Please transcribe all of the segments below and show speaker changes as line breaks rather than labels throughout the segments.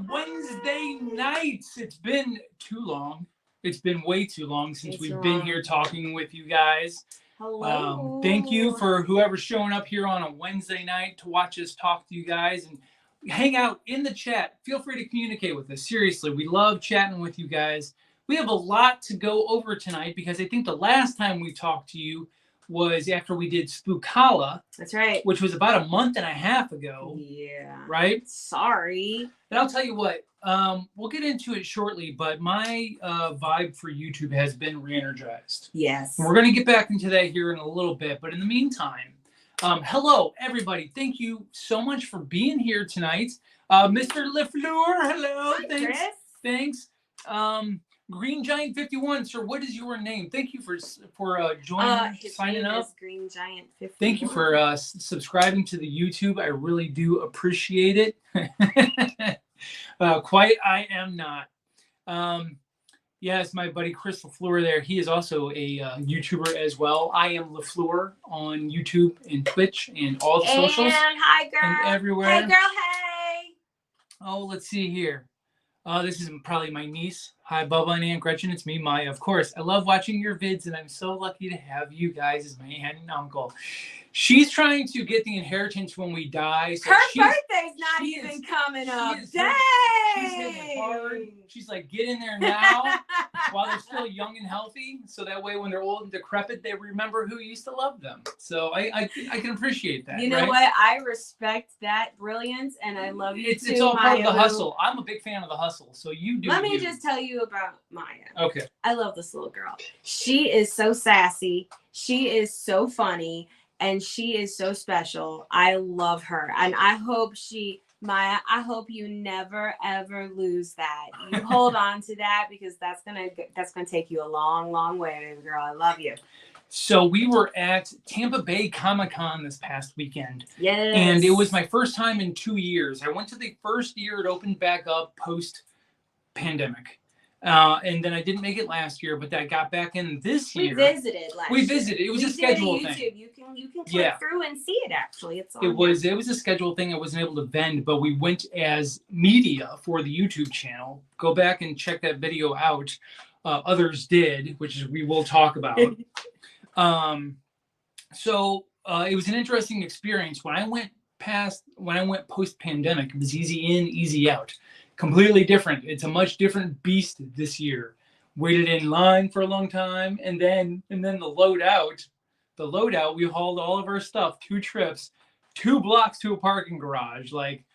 Wednesday nights. It's been too long. It's been way too long since we've been here talking with you guys.
Hello.
Thank you for whoever's showing up here on a Wednesday night to watch us talk to you guys and hang out in the chat. Feel free to communicate with us. Seriously, we love chatting with you guys. We have a lot to go over tonight because I think the last time we talked to you was after we did Spookala.
That's right.
Which was about a month and a half ago.
Yeah.
Right?
Sorry.
And I'll tell you what, we'll get into it shortly, but my vibe for YouTube has been re-energized.
Yes.
And we're going to get back into that here in a little bit. But in the meantime, hello, everybody. Thank you so much for being here tonight. Mr. LeFleur, hello.
Hi,
thanks.
Chris.
Thanks. Green Giant 51, sir, what is your name? Thank you for joining, signing up.
Green Giant 51.
Thank you for subscribing to the YouTube. I really do appreciate it. Quiet, I am not. Yes, my buddy Chris LeFleur there. He is also a YouTuber as well. I am LeFleur on YouTube and Twitch and all the socials.
And hi, girl.
And everywhere.
Hey, girl, hey.
Oh, let's see here. This is probably my niece. Hi, Bubba and Aunt Gretchen. It's me, Maya. Of course, I love watching your vids, and I'm so lucky to have you guys as my aunt and uncle. She's trying to get the inheritance when we die. So
her birthday's not even coming up. Dang!
She's hitting it hard. She's like, get in there now while they're still young and healthy. So that way, when they're old and decrepit, they remember who used to love them. So I can appreciate that.
You know what? I respect that brilliance, and I love you too,
It's all part
Maya.
of the hustle. I'm a big fan of the hustle. So you do.
Let me just tell you about Maya.
Okay.
I love this little girl. She is so sassy. She is so funny. And she is so special. I love her. And I hope Maya, I hope you never, ever lose that. You hold on to that because that's gonna take you a long, long way, baby girl. I love you.
So we were at Tampa Bay Comic Con this past weekend.
Yes.
And it was my first time in 2 years. I went to the first year it opened back up post-pandemic. And then I didn't make it last year, but I got back in this year.
We visited last year.
We visited. It was a schedule thing.
You can click through and see it actually. It's on
it was a schedule thing. I wasn't able to vend, but we went as media for the YouTube channel. Go back and check that video out. Others did, which we will talk about. So it was an interesting experience. When I went post-pandemic, it was easy in, easy out. Completely different. It's a much different beast this year. Waited in line for a long time, and then the loadout. The loadout, we hauled all of our stuff, 2 trips, 2 blocks to a parking garage. Like,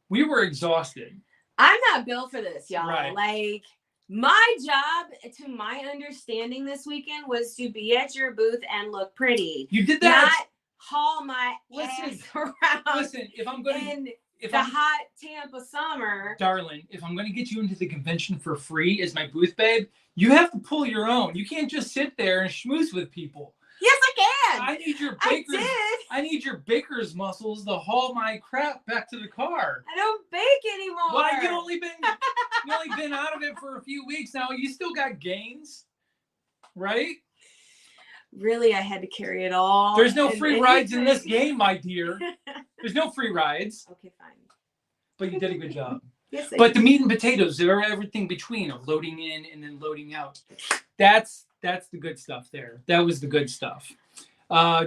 we were exhausted.
I'm not built for this, y'all.
Right.
Like, my job, to my understanding this weekend, was to be at your booth and look pretty.
You did that.
Not haul my ass around.
Listen, if I'm going to
hot Tampa summer.
Darling, if I'm going to get you into the convention for free as my booth babe, you have to pull your own. You can't just sit there and schmooze with people.
Yes, I can.
I need your baker's muscles to haul my crap back to the car.
I don't bake anymore.
Well, you only been out of it for a few weeks now. You still got gains, right?
Really, I had to carry it all.
There's no free rides in this game, my dear. There's no free rides.
Okay, fine.
But you did a good job.
Yes,
but the meat and potatoes, everything between of loading in and then loading out. That's the good stuff there. That was the good stuff.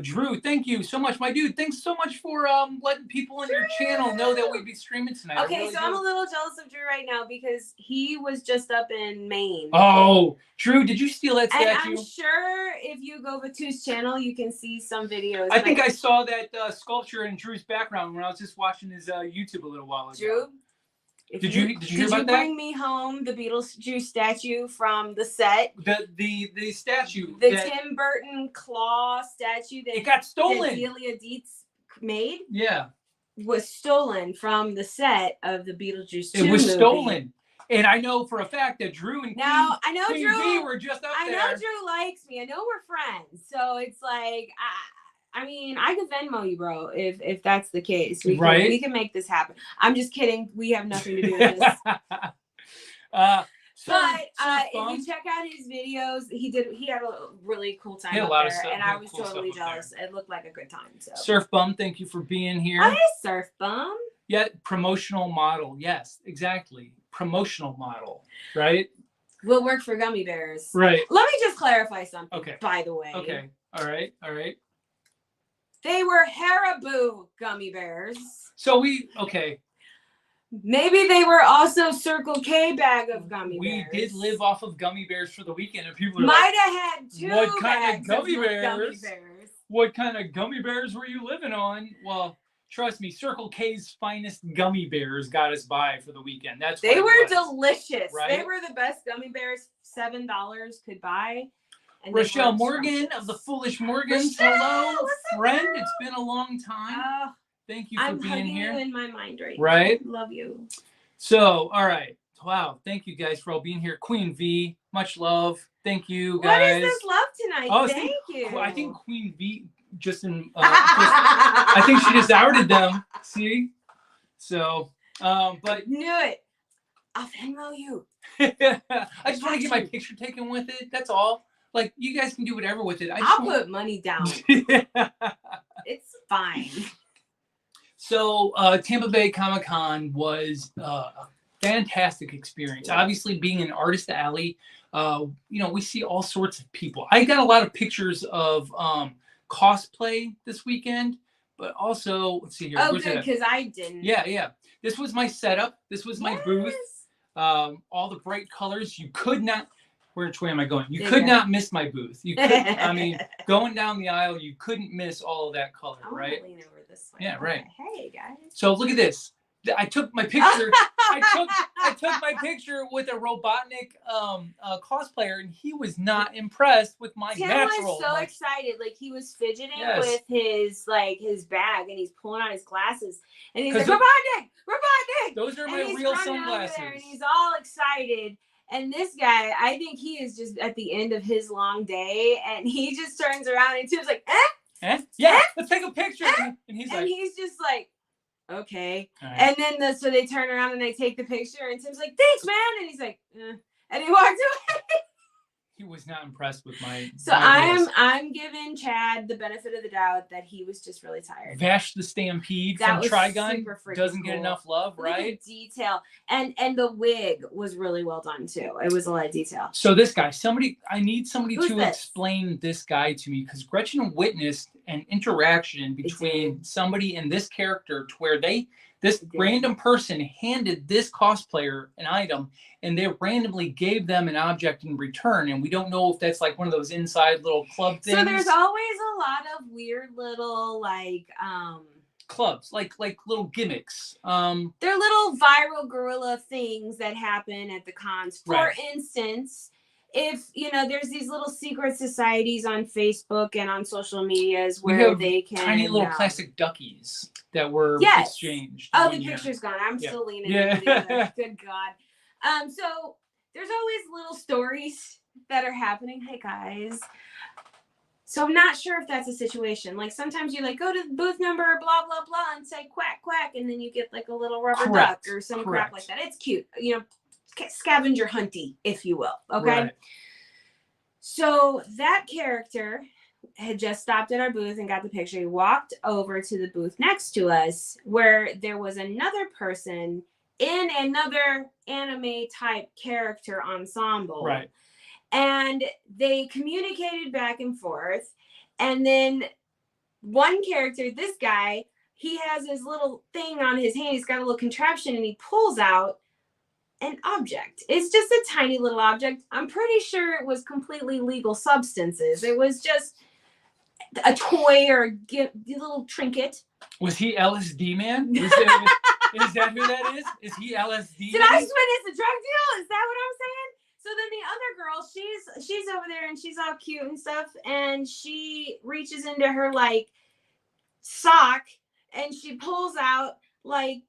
Drew, thank you so much, my dude. Thanks so much for letting people on your channel know that we'd be streaming tonight.
Okay, really I'm a little jealous of Drew right now because he was just up in Maine.
Oh, Drew, did you steal that statue?
And I'm sure if you go to Tu's channel, you can see some videos.
I think I saw that sculpture in Drew's background when I was just watching his YouTube a little while ago.
Drew?
Did you hear about that?
Bring me home the Beetlejuice statue from the set?
The statue.
The Tim Burton claw statue that
it got stolen.
That Delia Dietz made.
Yeah.
Was stolen from the set of the Beetlejuice 2
It was
movie.
Stolen. And I know for a fact that Drew and Queen
Drew
B were just up there.
I know Drew likes me. I know we're friends. So it's like I mean, I could Venmo you, bro, if that's the case. We can make this happen. I'm just kidding. We have nothing to do with this. If you check out his videos, he had a really cool time up there, and I was totally jealous. It looked like a good time. So.
Surf Bum, thank you for being here.
Hi, Surf Bum.
Yeah, promotional model. Yes, exactly. Promotional model, right?
Will work for gummy bears.
Right.
Let me just clarify something,
Okay.
by the way.
Okay. All right. All right.
They were Haribo gummy bears.
So
Maybe they were also Circle K bag of gummy bears.
We did live off of gummy bears for the weekend, and people are
might
like,
have had two
what kind
bags
of gummy bears?
gummy bears.
What kind of gummy bears were you living on? Well, trust me, Circle K's finest gummy bears got us by for the weekend.
They were delicious.
Right?
They were the best gummy bears $7 could buy. And
Rochelle Morgan of the Foolish Morgans. Hello, friend. It's been a long time. Thank you for being here.
I'm hugging you in my mind right
Right?
now. Love you.
So, all right. Wow. Thank you guys for all being here. Queen V, much love. Thank you, guys.
What is this love tonight?
Oh,
Thank you.
I think Queen V I think she just outed them. See? So, but
knew it. I'll Venmo you.
I just want to get my picture taken with it. That's all. Like, you guys can do whatever with it.
I'll put money down. It's fine.
So, Tampa Bay Comic Con was a fantastic experience. Obviously, being an artist alley, we see all sorts of people. I got a lot of pictures of cosplay this weekend, but also, let's see here.
Oh, good, because I didn't.
Yeah. This was my setup. This was my booth. All the bright colors. You could not. Which way am I going? You could not miss my booth. You could. I mean, going down the aisle, you couldn't miss all of that color, right?
Lean over this way.
Yeah, right.
Hey guys.
So look at this. I took my picture. I took my picture with a Robotnik cosplayer, and he was not impressed with my natural.
Was so excited, like he was fidgeting with his bag, and he's pulling on his glasses, and he's like, Robotnik.
Those are my real sunglasses.
And he's all excited. And this guy, I think he is just at the end of his long day, and he just turns around and Tim's like,
yeah, let's take a picture. And
he's just like, okay.
Right.
And then so they turn around and they take the picture, and Tim's like, thanks, man. And he's like, and he walks away.
He was not impressed with my.
So I'm giving Chad the benefit of the doubt that he was just really tired.
Vash the Stampede from Trigun doesn't get enough love, right?
Detail and the wig was really well done too. It was a lot of detail.
So this guy, I need somebody to explain this guy to me, because Gretchen witnessed an interaction between somebody and this character to where this random person handed this cosplayer an item, and they randomly gave them an object in return. And we don't know if that's like one of those inside little club things.
So there's always a lot of weird little
clubs, like little gimmicks.
They're little viral guerrilla things that happen at the cons. For instance, if there's these little secret societies on Facebook and on social medias where they can
tiny little plastic duckies that were exchanged.
Oh, the picture's gone. I'm still leaning into the other. Good God. So there's always little stories that are happening. Hey guys. So I'm not sure if that's a situation. Like sometimes you go to booth number blah blah blah and say quack quack, and then you get like a little rubber duck or some crap like that. It's cute. Scavenger hunty, if you will. Okay. Right. So that character had just stopped at our booth and got the picture. He walked over to the booth next to us where there was another person in another anime type character ensemble.
Right.
And they communicated back and forth. And then one character, this guy, he has his little thing on his hand. He's got a little contraption, and he pulls out an object. It's just a tiny little object. I'm pretty sure it was completely legal substances. It was just a toy or a little trinket.
Was he LSD man? Is that who that is? Is he LSD?
Did I just witness a drug deal? Is that what I'm saying? So then the other girl, she's over there and she's all cute and stuff, and she reaches into her sock and she pulls out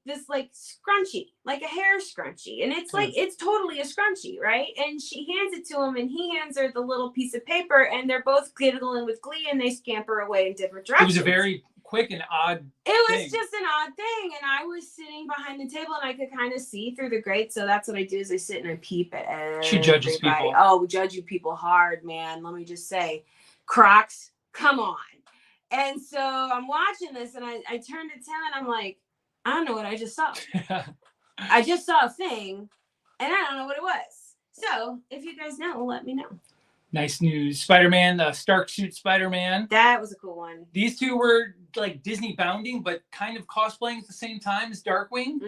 this scrunchie, like a hair scrunchie, and it's totally a scrunchie, right? And she hands it to him, and he hands her the little piece of paper, and they're both giggling with glee, and they scamper away in different directions.
It was a very quick and odd
was just an odd thing, and I was sitting behind the table, and I could kind of see through the grate, so that's what I do is I sit and I peep at everybody.
She judges people.
Oh, judge you people hard, man. Let me just say, Crocs, come on. And so I'm watching this, and I turned to Tim, and I'm like, I don't know what I just saw. I just saw a thing, and I don't know what it was. So, if you guys know, let me know.
Nice news. Spider-Man, the Stark suit Spider-Man.
That was a cool one.
These two were like Disney bounding, but kind of cosplaying at the same time as Darkwing,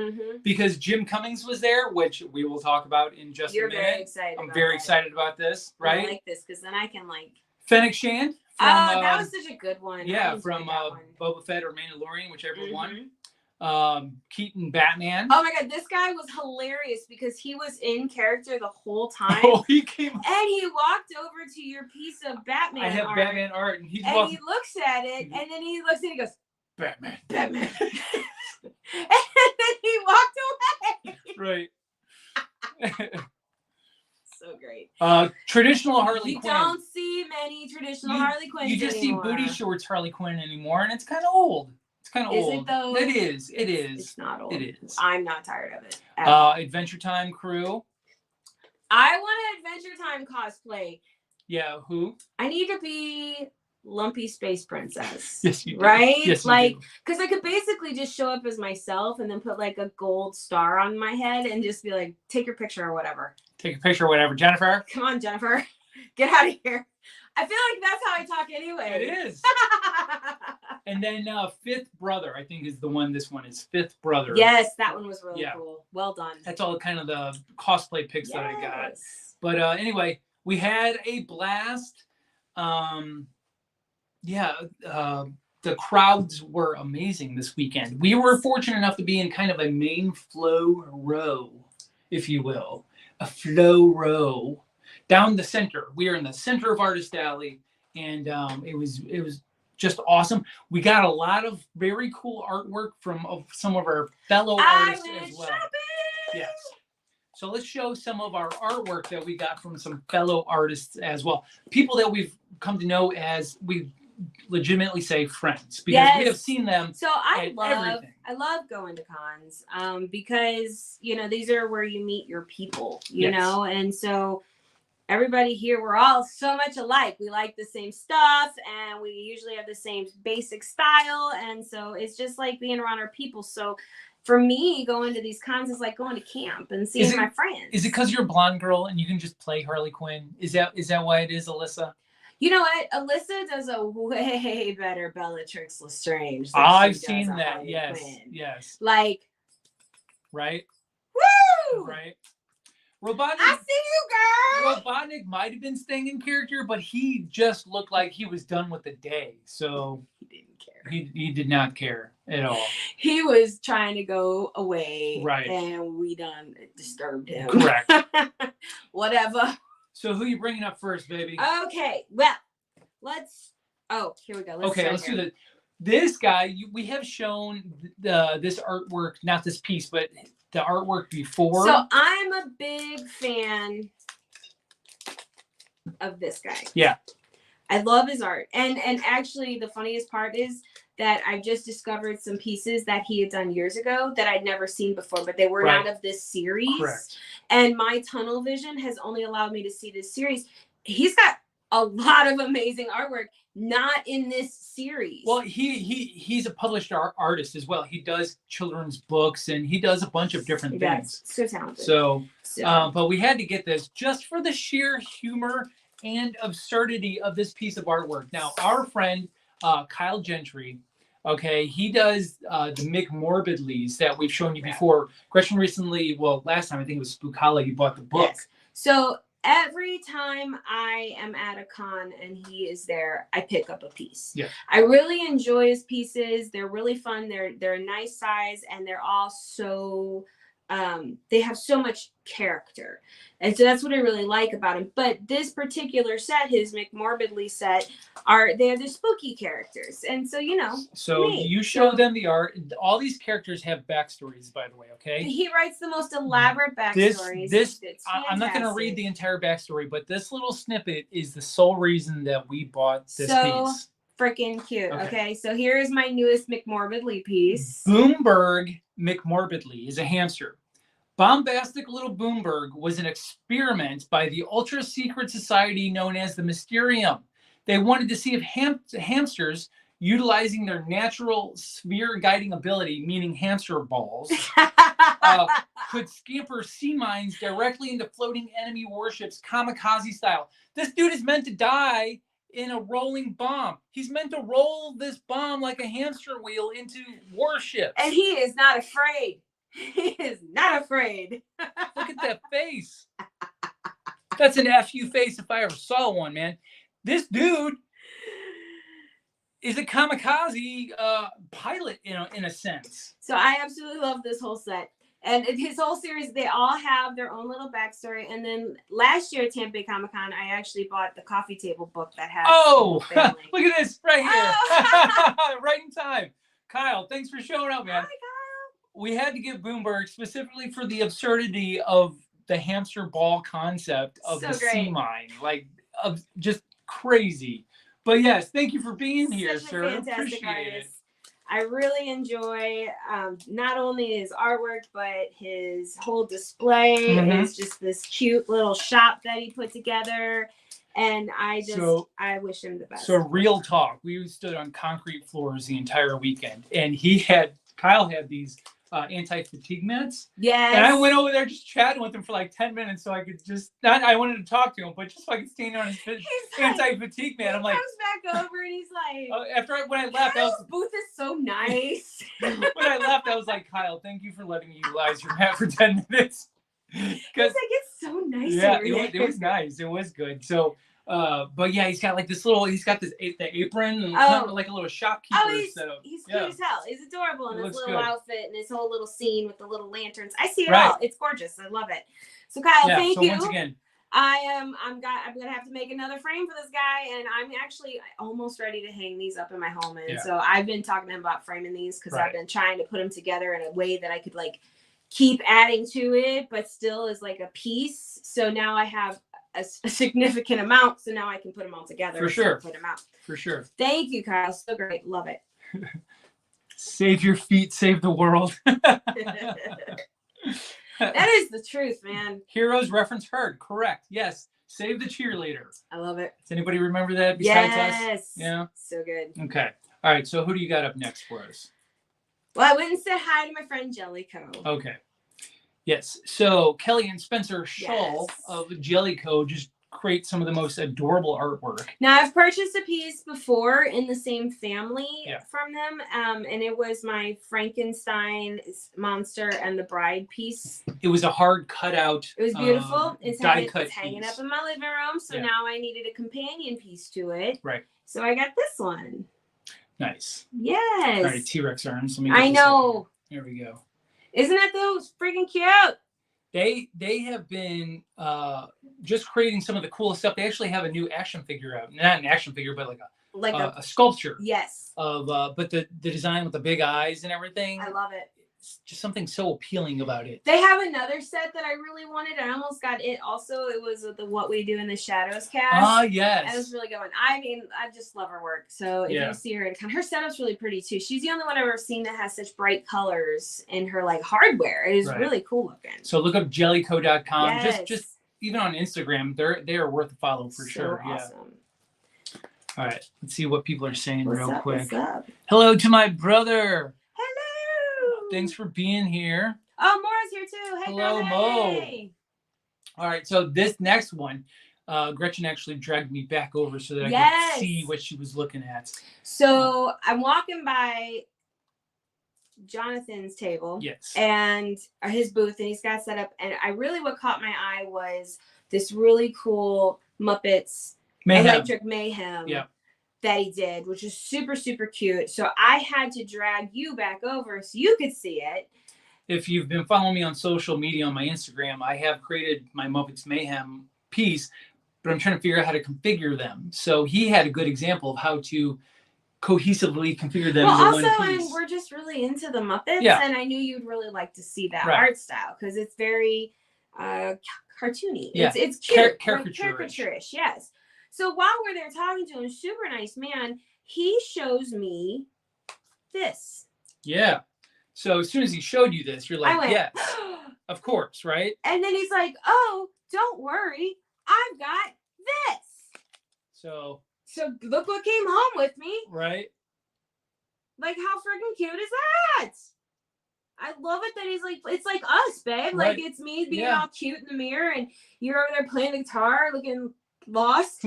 because Jim Cummings was there, which we will talk about in just a minute.
You're very excited.
I'm very excited about this, right?
I like this because then I can like.
Fennec Shand.
That was such a good one.
Yeah, from Boba Fett or Mandalorian, whichever one. Keaton Batman.
Oh my god, this guy was hilarious because he was in character the whole time.
Oh, he came
and he walked over to your piece of Batman.
I have
art,
Batman art, and he
looks at it, and then he looks and he goes,
Batman.
and then he walked away.
Right.
So great.
Traditional Harley Quinn.
You don't see many traditional Harley Quinns.
You just
anymore.
see booty shorts Harley Quinn anymore, and it's kind of old. It's kind of old.
Is it though?
It is. It is.
It's not old.
It is.
I'm not tired of it.
Adventure Time crew.
I want an Adventure Time cosplay.
Yeah, who?
I need to be Lumpy Space Princess.
Yes, you do.
Right?
Yes,
like, because I could basically just show up as myself and then put like a gold star on my head and just be like, take your picture or whatever.
Take a picture or whatever. Jennifer?
Come on, Jennifer. Get out of here. I feel like that's how I talk anyway.
It is. And then Fifth Brother, I think, is the one. This one is Fifth Brother.
Yes, that one was really cool. Well done.
That's all kind of the cosplay pics that I got. But anyway, we had a blast. The crowds were amazing this weekend. We were fortunate enough to be in kind of a main flow row, if you will. A flow row. Down the center. We are in the center of Artist Alley, and it was just awesome. We got a lot of very cool artwork from some of our fellow artists as well. Yes. So let's show some of our artwork that we got from some fellow artists as well. People that we've come to know as, we legitimately say, friends, because we have seen them.
So I love going to cons because, you know, these are where you meet your people, you know, and so everybody here, we're all so much alike. We like the same stuff, and we usually have the same basic style, and so it's just like being around our people. So for me, going to these cons is like going to camp and seeing my friends. Is it because you're a blonde girl and you can just play Harley Quinn? Is that why it is, Alyssa? You know what? Alyssa does a way better Bellatrix Lestrange.
I've seen that. Yes. Yes.
Like,
right?
Woo!
Right. Robotnik,
I see you, girl.
Robotnik might have been staying in character, but he just looked like he was done with the day. So he didn't care. He did not care at all. He was trying to go away. Right. And we done disturbed him. Correct. Whatever. So who are you bringing up first, baby? Okay. Well, let's. Oh, here we go. Let's do this. This guy, we have shown this artwork, not this piece, but the artwork before. So I'm a big fan of this guy. Yeah. I love his art. And actually the funniest part is that I just discovered some pieces that he had done years ago that I'd never seen before, but they were not of this series. Correct. And my tunnel vision has only allowed me to see this series. He's got a lot of amazing artwork, not in this series. Well, he's a published artist as well. He does children's books and he does a bunch of different things. So talented. So. But we had to get this just for the sheer humor and absurdity of this piece of artwork. Now, our friend Kyle Gentry, okay, he does the Mick Morbidlies that we've shown you before. Gretchen recently, well, last time I think it was Spookala, you bought the book. Yes. So every time I am at a con and he is there, I pick up a piece. Yeah. I really enjoy his pieces. They're really fun. They're a nice size and they're all so they have so much character. And so that's what I really like about him. But this particular set, his McMorbidly set, they're the spooky characters. And so, you know. So you show them the art. All these characters have backstories, by the way, okay? He writes the most elaborate backstories. I'm not going to read the entire backstory, but this little snippet is the sole reason that we bought this piece. Freaking cute. Okay, so here is my newest McMorbidly piece. Boomberg McMorbidly is a hamster. Bombastic little Boomberg was an experiment by the ultra secret society known as the Mysterium. They wanted to see if hamsters utilizing their natural sphere guiding ability, meaning hamster balls, could scamper sea mines directly into floating enemy warships, kamikaze style. This dude is meant to die in a rolling bomb. He's meant to roll this bomb like a hamster wheel into warships.
And he is not afraid. He is not afraid.
Look at that face. That's an FU face if I ever saw one, man. This dude is a kamikaze pilot in a sense.
So I absolutely love this whole set. And his whole series, they all have their own little backstory. And then last year at Tampa Bay Comic Con, I actually bought the coffee table book that has
look at this right here. Oh. Right in time. Kyle, thanks for showing up, man.
Hi, Kyle.
We had to give Boomberg specifically for the absurdity of the hamster ball concept of the sea mine. Like, just crazy. But yes, thank you for being here, sir.
Fantastic artist. I really enjoy not only his artwork, but his whole display is just this cute little shop that he put together. And I wish him the best.
So real talk, we stood on concrete floors the entire weekend, and Kyle had these anti-fatigue mats.
Yes.
And I went over there just chatting with him for like 10 minutes so I could I wanted to talk to him, but just so I could stand on his anti-fatigue mat. I'm like,
comes back over and he's like,
when I left,
Kyle's booth is so nice.
When I left, I was like, Kyle, thank you for letting me utilize your mat for 10 minutes.
He's like, it's so nice.
Yeah, it was nice. It was good. So, but yeah, he's got like this little, the apron and kind of like a little shopkeeper setup.
He's cute as hell. He's adorable in his little outfit and his whole little scene with the little lanterns. I see it all. It's gorgeous. I love it. So Kyle, thank you.
Once again,
I'm gonna have to make another frame for this guy, and I'm actually almost ready to hang these up in my home. And so I've been talking to him about framing these because I've been trying to put them together in a way that I could like keep adding to it, but still is like a piece. So now I have a significant amount, so now I can put them all together.
For sure.
Put them out.
For sure.
Thank you, Kyle. So great. Love it.
Save your feet, save the world.
That is the truth, man.
Heroes reference heard. Correct. Yes. Save the cheerleader.
I love it.
Does anybody remember that besides us? Yeah.
So good.
Okay. All right. So who do you got up next for us?
Well, I went and said hi to my friend Jellicoe.
Okay. Yes. So Kelly and Spencer Shull of Jellicoe just create some of the most adorable artwork.
Now, I've purchased a piece before in the same family from them, and it was my Frankenstein monster and the bride piece.
It was a hard cutout.
It was beautiful. It's hanging
piece.
up in my living room, so now I needed a companion piece to it.
Right.
So I got this one.
Nice.
Yes.
All right, T-Rex arms.
I know.
There we go.
Isn't that those freaking cute?
They have been just creating some of the coolest stuff. They actually have a new action figure out. Not an action figure, but like a sculpture.
Yes.
Of but the design with the big eyes and everything.
I love it.
It's just something so appealing about it.
They have another set that I really wanted. I almost got it also. It was the What We Do in the Shadows cast.
Ah, yes.
That was really good one. I mean, I just love her work. So if you see her at a con, her setup's really pretty too. She's the only one I've ever seen that has such bright colors in her like hardware. It is really cool looking.
So look up jellico.com.
Yes.
Just even on Instagram, they are worth a follow for sure.
Awesome.
All right, let's see what people are saying real quick.
What's up?
Hello to my brother.
Hello.
Thanks for being here.
Oh, Mora's here too. Hey,
hello, Mo. All right, so this next one, Gretchen actually dragged me back over so that I could see what she was looking at.
So I'm walking by Jonathan's table, and his booth, and he's got set up. And what caught my eye was this really cool Muppets Electric Mayhem that he did, which is super, super cute. So I had to drag you back over so you could see it.
If you've been following me on social media on my Instagram, I have created my Muppets Mayhem piece, but I'm trying to figure out how to configure them. So he had a good example of how to cohesively configure them into one piece.
And we're just really into the Muppets, and I knew you'd really like to see that art style because it's very cartoony. It's cute, caricaturish. Yes. So while we're there talking to him, super nice man, he shows me this. Yeah.
So as soon as he showed you this, you're like, yes, of course, right?
And then he's like, oh, don't worry, I've got this.
So
look what came home with me.
Right.
Like, how freaking cute is that? I love it that he's like, it's like us, babe. Like,
Right.
it's me being all cute in the mirror, and you're over there playing the guitar, looking lost.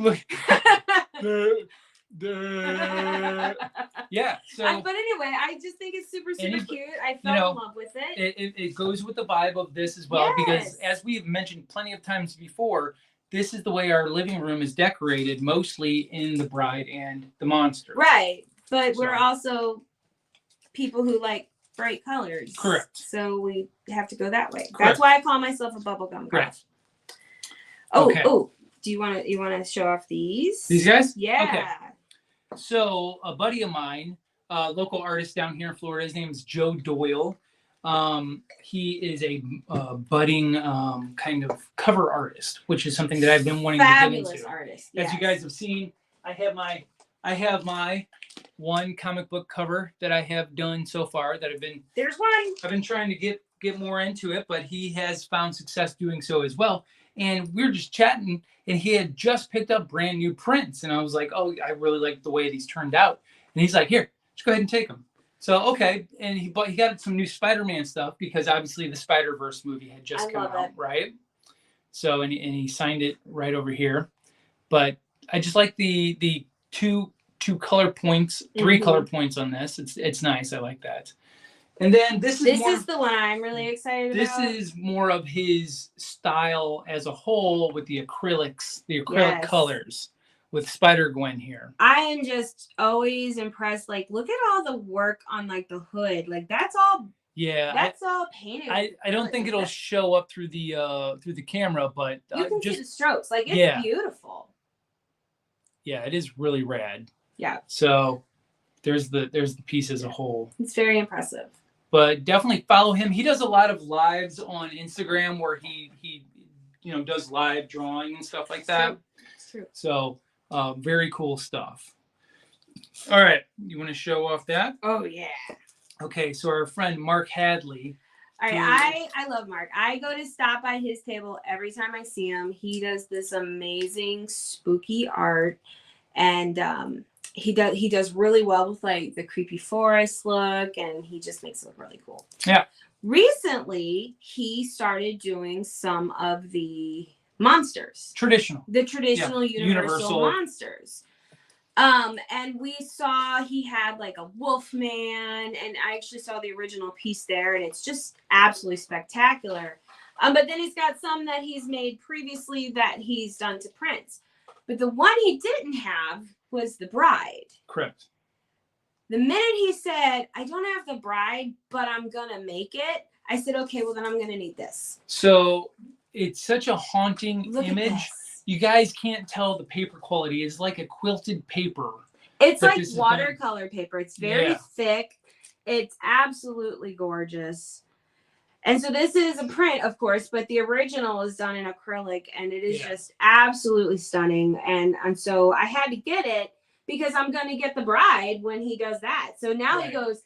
Yeah. So,
but anyway, I just think it's super cute. I fell in love with it.
It goes with the vibe of this as well, because as we've mentioned plenty of times before, this is the way our living room is decorated, mostly in the bride and the monster.
Right. But we're also people who like bright colors.
Correct.
So we have to go that way.
Correct.
That's why I call myself a bubblegum girl.
Right.
Oh, do you want to show off these?
These guys?
Yeah.
Okay. So a buddy of mine, local artist down here in Florida, his name is Joe Doyle. He is a budding kind of cover artist, which is something that I've been wanting to get into.
Fabulous artist. Yes.
As you guys have seen, I have my one comic book cover that I have done so far that I've been trying to get more into it, but he has found success doing so as well. And we were just chatting, and he had just picked up brand new prints, and I was like, "Oh, I really like the way these turned out." And he's like, "Here, just go ahead and take them." So okay, and he got some new Spider-Man stuff because obviously the Spider-Verse movie had just come out, right? So and he signed it right over here, but I just like the two color points, three color points on this. It's nice. I like that. And then this is
the one I'm really excited about.
This is more of his style as a whole with the acrylic colors with Spider-Gwen here.
I am just always impressed. Like, look at all the work on like the hood. Like that's all all painted.
I don't think it'll show up through the camera, but
you can see the strokes. Like it's beautiful.
Yeah, it is really rad.
Yeah.
So there's the piece as a whole.
It's very impressive.
But definitely follow him. He does a lot of lives on Instagram where he does live drawing and stuff like that.
It's true.
So very cool stuff. All right, you want to show off that?
Oh yeah.
Okay, so our friend Mark Hadley.
All right, I love Mark. I go to stop by his table every time I see him. He does this amazing spooky art, and he does really well with like the creepy forest look, and he just makes it look really cool.
Yeah.
Recently, he started doing some of the monsters. The traditional Universal monsters. And we saw he had like a wolf man, and I actually saw the original piece there, and it's just absolutely spectacular. But then he's got some that he's made previously that he's done to print. But the one he didn't have was the bride.
Correct.
The minute he said, "I don't have the bride, but I'm gonna make it," I said, "Okay, well then I'm gonna need this."
So it's such a haunting image.
This.
You guys can't tell the paper quality. It's like a quilted paper.
It's like watercolor paper. It's very thick. It's absolutely gorgeous. And so this is a print, of course, but the original is done in acrylic, and it is just absolutely stunning. And so I had to get it because I'm going to get the bride when he does that. So now he goes,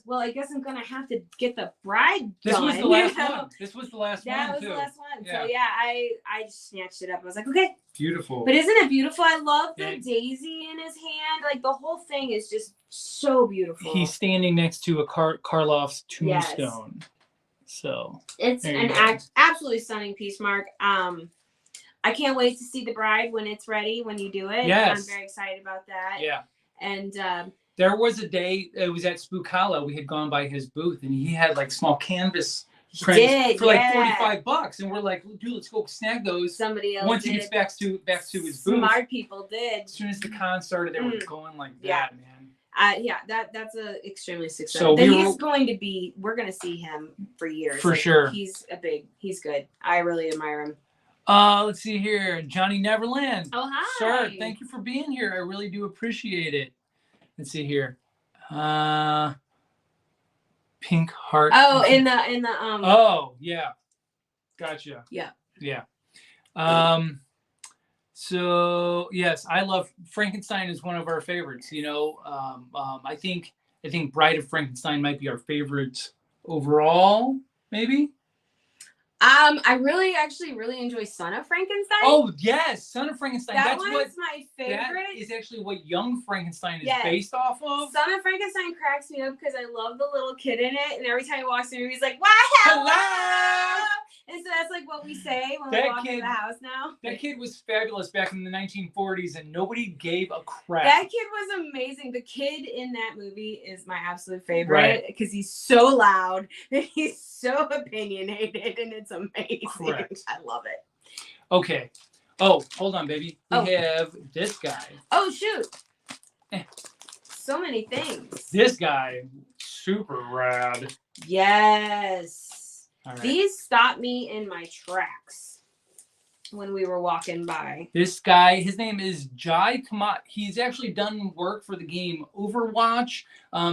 well, I guess I'm going to have to get the bride done.
This was the last one. This was the last one,
That was
too.
the last one.
Yeah.
So, I just snatched it up. I was like, okay.
Beautiful.
But isn't it beautiful? I love the daisy in his hand. Like, the whole thing is just so beautiful.
He's standing next to a Karloff's tombstone. Yes. So
it's an absolutely stunning piece, Mark. I can't wait to see the bride when it's ready, when you do it.
Yes.
I'm very excited about that.
Yeah.
And
there was a day, it was at Spookala, we had gone by his booth, and he had like small canvas prints for like $45, and we're like, dude, let's go snag those.
Somebody else
once he gets back to his booth.
Smart people did.
As soon as the con started, they were going like that, man.
That's a extremely
So
successful. We're going to see him for years.
For sure.
He's good. I really admire him.
Let's see here. Johnny Neverland.
Oh, hi.
Sir, thank you for being here. I really do appreciate it. Let's see here. Pink heart.
Oh, in the
Oh, yeah. Gotcha.
Yeah.
Yeah. So yes, I love Frankenstein is one of our favorites. I think Bride of Frankenstein might be our favorite overall, maybe.
I really actually really enjoy Son of Frankenstein.
Oh yes, Son of Frankenstein.
That
That's
one
what
is my favorite.
that is actually what Young Frankenstein is
Yes.
based off of.
Son of Frankenstein cracks me up because I love the little kid in it, and every time he walks through, he's like, "Wow, hello!" And so that's like what we say when we walk into the house now.
That kid was fabulous back in the 1940s, and nobody gave a crap.
That kid was amazing. The kid in that movie is my absolute favorite because he's so loud and he's so opinionated, and it's amazing.
Correct.
I love it.
Okay. Oh, hold on, baby. We have this guy.
Oh, shoot. So many things.
This guy, super rad.
Yes.
All right.
These stopped me in my tracks when we were walking by.
This guy, his name is Jai Kamat. He's actually done work for the game Overwatch.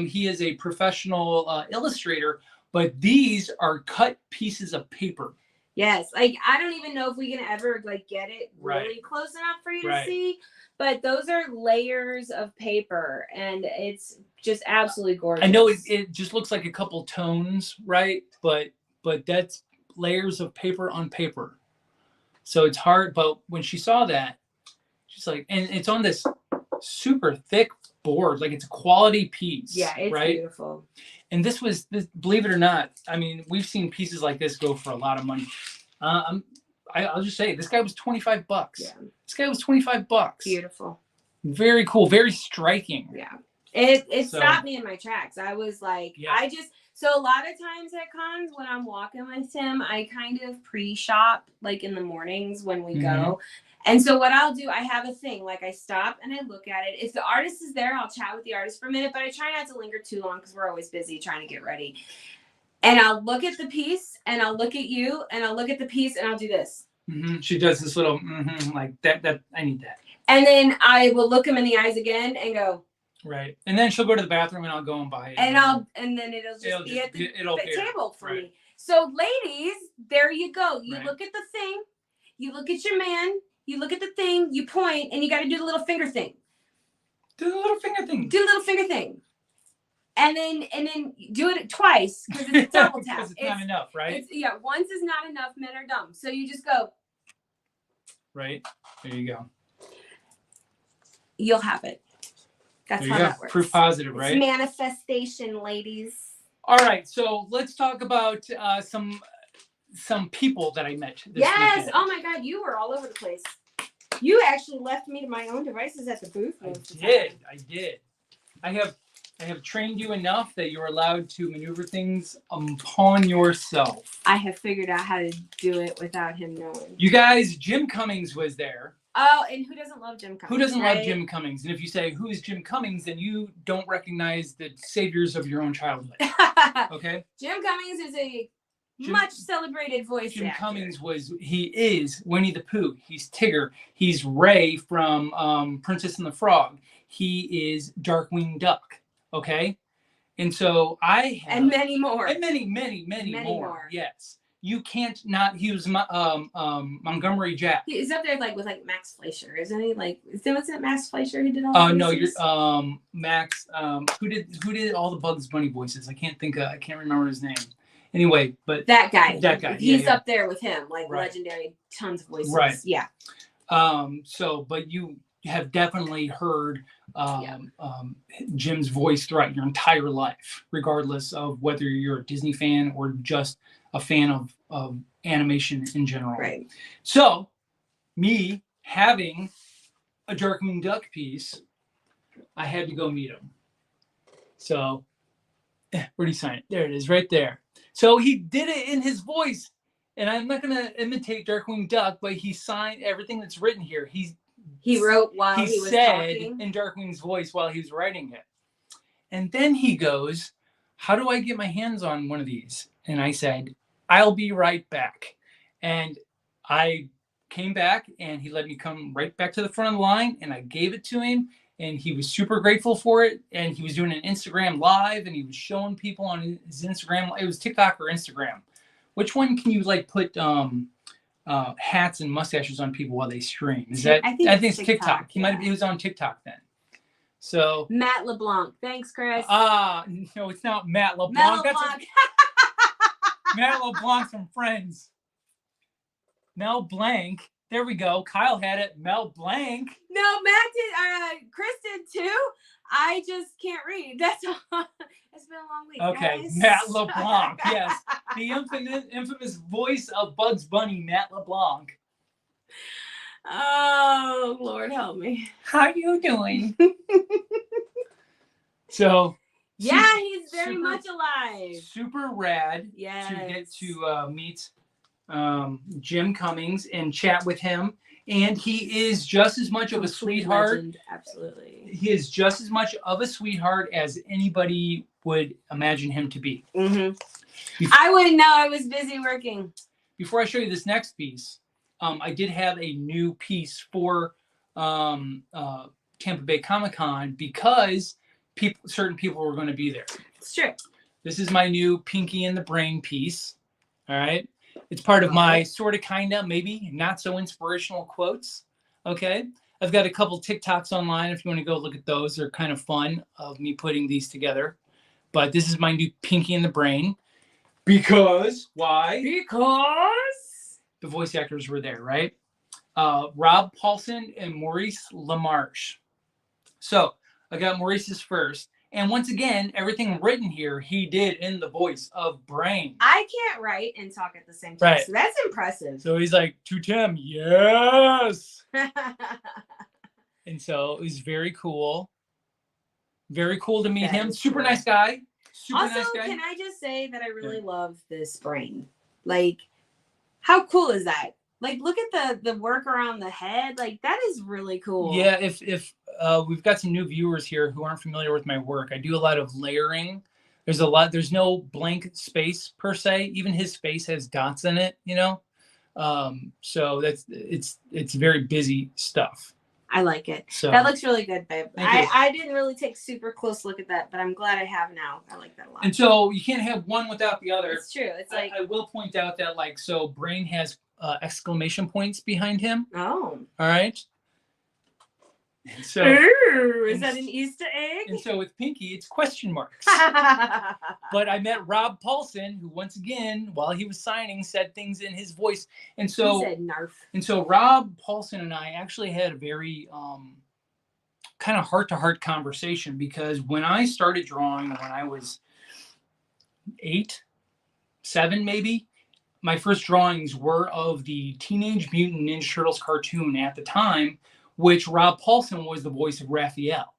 He is a professional illustrator, but these are cut pieces of paper.
Yes, like I don't even know if we can ever like get it really close enough for you to see, but those are layers of paper, and it's just absolutely gorgeous.
I know it just looks like a couple tones, right? But that's layers of paper on paper. So it's hard, but when she saw that, she's like, and it's on this super thick board, like it's a quality piece.
Yeah, it's beautiful.
And this, believe it or not, I mean, we've seen pieces like this go for a lot of money. I'll just say, this guy was $25. Yeah. This guy was $25.
Beautiful.
Very cool. Very striking.
Yeah. It stopped me in my tracks. I was like, so a lot of times at cons when I'm walking with him, I kind of pre-shop like in the mornings when we go. And so what I'll do, I have a thing, like I stop and I look at it. If the artist is there, I'll chat with the artist for a minute, but I try not to linger too long because we're always busy trying to get ready. And I'll look at the piece and I'll look at you and I'll look at the piece and I'll do this.
She does this little, like that, I need that.
And then I will look him in the eyes again and go.
Right. And then she'll go to the bathroom and I'll go and buy it.
And then it'll be at the table for me. So ladies, there you go. You look at the thing, you look at your man, you look at the thing, you point, and you got to do the little finger thing.
Do the little finger thing.
Do the little finger thing. And then do it twice because it's a double tap.
Because it's not enough, right?
Once is not enough. Men are dumb. So you just go.
Right. There you go.
You'll have it. That's how that works.
Proof positive, right?
It's manifestation, ladies.
All right, so let's talk about some people that I met this weekend.
Oh my God, you were all over the place. You actually left me to my own devices at the booth.
I did. I have trained you enough that you're allowed to maneuver things upon yourself.
I have figured out how to do it without him knowing.
You guys, Jim Cummings was there.
Oh, and who doesn't love Jim Cummings?
Who doesn't love Jim Cummings? And if you say, who is Jim Cummings, then you don't recognize the saviors of your own childhood. Okay?
Jim Cummings is a much celebrated voice actor.
Jim Cummings he is Winnie the Pooh. He's Tigger. He's Ray from Princess and the Frog. He is Darkwing Duck. Okay? And so I have...
And many more.
And many more. Yes. You can't not. He was Montgomery Jack.
He's up there with Max Fleischer, isn't he? Was it Max Fleischer who did all?
Oh no, you're Max. Who did all the Bugs Bunny voices? I can't remember his name. Anyway, but
that guy. He's up there with him, legendary, tons of voices.
Right.
Yeah.
So, but you have definitely heard Jim's voice throughout your entire life, regardless of whether you're a Disney fan or just a fan of animation in general.
Right.
So, me having a Darkwing Duck piece, I had to go meet him. So, where'd he sign it? There it is, right there. So he did it in his voice, and I'm not gonna imitate Darkwing Duck, but he signed everything that's written here.
He wrote while he was talking.
In Darkwing's voice while he was writing it. And then he goes, how do I get my hands on one of these? And I said, I'll be right back. And I came back and he let me come right back to the front of the line and I gave it to him and he was super grateful for it. And he was doing an Instagram live and he was showing people on his Instagram. It was TikTok or Instagram. Which one can you put hats and mustaches on people while they stream? I think it's TikTok. He was on TikTok then. So
Matt LeBlanc. Thanks, Chris.
No, it's not Matt LeBlanc.
Matt LeBlanc.
Matt LeBlanc from Friends. Mel Blanc. There we go. Kyle had it. Mel Blanc.
No, Matt did. Chris did too. I just can't read. That's all. It's been a long week.
Okay,
guys.
Matt LeBlanc. Yes, the infamous voice of Bugs Bunny, Matt LeBlanc.
Oh, Lord help me.
How you doing? So.
Yeah, he's very much alive.
Super rad.
Yes.
To get to meet Jim Cummings and chat with him. And he is just as much of a sweetheart.
Legend. Absolutely.
He is just as much of a sweetheart as anybody would imagine him to be.
Mm-hmm. I wouldn't know. I was busy working.
Before I show you this next piece, I did have a new piece for Tampa Bay Comic Con because certain people were going to be there.
It's true. This
is my new Pinky in the Brain piece. All right. It's part of my sort of, kind of, maybe not so inspirational quotes. Okay. I've got a couple TikToks online. If you want to go look at those, they're kind of fun of me putting these together. But this is my new Pinky in the Brain. Because, why?
Because
the voice actors were there, right? Rob Paulsen and Maurice LaMarche. So I got Maurice's first. And once again, everything written here, he did in the voice of Brain.
I can't write and talk at the same time. Right. So that's impressive.
So he's like, to Tim, yes. And so it was very cool. Very cool to meet him. Super nice guy. Super nice guy.
Can I just say that I really love this Brain? Like, how cool is that? Like, look at the work around the head. Like, that is really cool.
Yeah, if we've got some new viewers here who aren't familiar with my work, I do a lot of layering. There's no blank space per se. Even his face has dots in it, you know? So it's very busy stuff.
I like it. So that looks really good, babe. I didn't really take super close look at that, but I'm glad I have now. I like that a lot.
And so you can't have one without the other.
It's true. It's like,
I will point out that, like, so Brain has exclamation points behind him.
Oh.
All right. And so
is that an Easter egg?
And so with Pinky, it's question marks. But I met Rob Paulsen, who once again, while he was signing, said things in his voice. And so
he said narf.
And so Rob Paulsen and I actually had a very kind of heart-to-heart conversation, because when I started drawing when I was 8, 7 maybe, my first drawings were of the Teenage Mutant Ninja Turtles cartoon at the time, which Rob Paulsen was the voice of Raphael.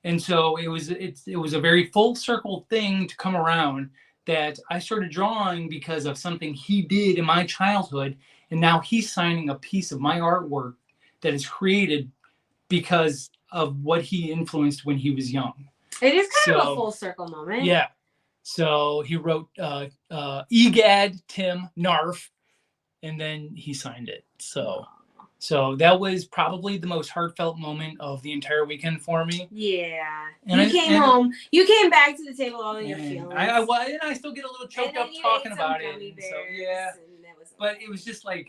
And so it was a very full circle thing to come around that I started drawing because of something he did in my childhood. And now he's signing a piece of my artwork that is created because of what he influenced when he was young.
It is kind of a full circle moment.
Yeah. So he wrote Egad Tim Narf, and then he signed it. So that was probably the most heartfelt moment of the entire weekend for me.
Yeah. And you came home. You came back to the table all in your feelings.
I still get a little choked up talking about it. So, yeah. But it was just like,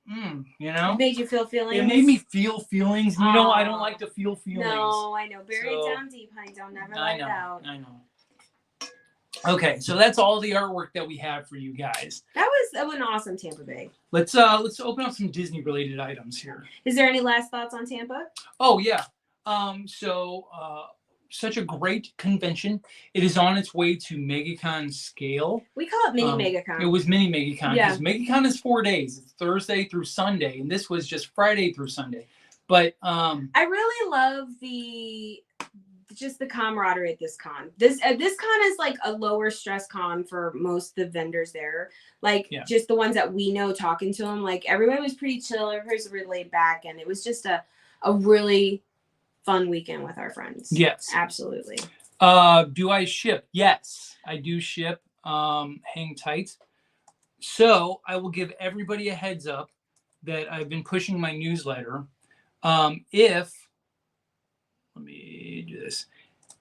you know?
It made you feel feelings?
It made me feel feelings. You know, I don't like to feel feelings.
No, I know. Bury it down deep, honey. Don't never let it out.
I know. Okay, so that's all the artwork that we have for you guys.
That was an awesome Tampa Bay.
Let's open up some Disney related items here.
Is there any last thoughts on Tampa?
Oh yeah. Such a great convention. It is on its way to MegaCon scale.
We call it Mini MegaCon.
It was Mini MegaCon because MegaCon is 4 days. It's Thursday through Sunday, and this was just Friday through Sunday. But
I really love just the camaraderie at this con. This con is like a lower stress con for most of the vendors there. Like just the ones that we know, talking to them, like everybody was pretty chill. Everybody's really laid back, and it was just a really fun weekend with our friends.
Yes,
absolutely.
Do I ship? Yes, I do ship. Hang tight. So I will give everybody a heads up that I've been pushing my newsletter. Let me do this.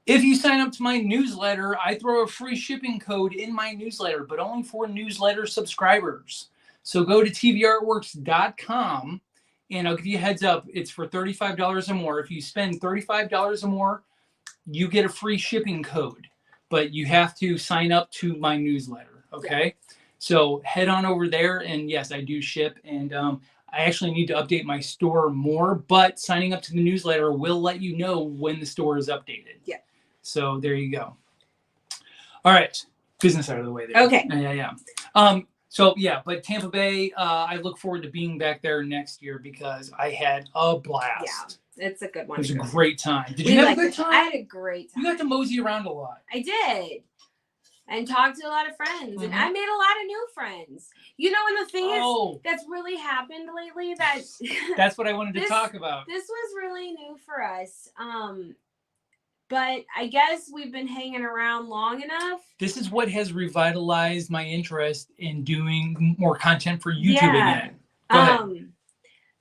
If you sign up to my newsletter, I throw a free shipping code in my newsletter, but only for newsletter subscribers. So go to tvartworks.com, and I'll give you a heads up. It's for $35 or more. If you spend $35 or more, you get a free shipping code, but you have to sign up to my newsletter. Okay. So head on over there, and yes, I do ship. And I actually need to update my store more, but signing up to the newsletter will let you know when the store is updated.
Yeah.
So there you go. All right, business out of the way there.
Okay.
Yeah. So yeah, but Tampa Bay, I look forward to being back there next year because I had a blast.
Yeah, it's a good one.
It was a great time. Did you have a good time?
I had a great time.
You got to mosey around a lot.
I did. And talked to a lot of friends. And I made a lot of new friends. You know, and the thing is that's really happened lately that
that's what I wanted to talk about.
This was really new for us. But I guess we've been hanging around long enough.
This is what has revitalized my interest in doing more content for YouTube again. Go ahead.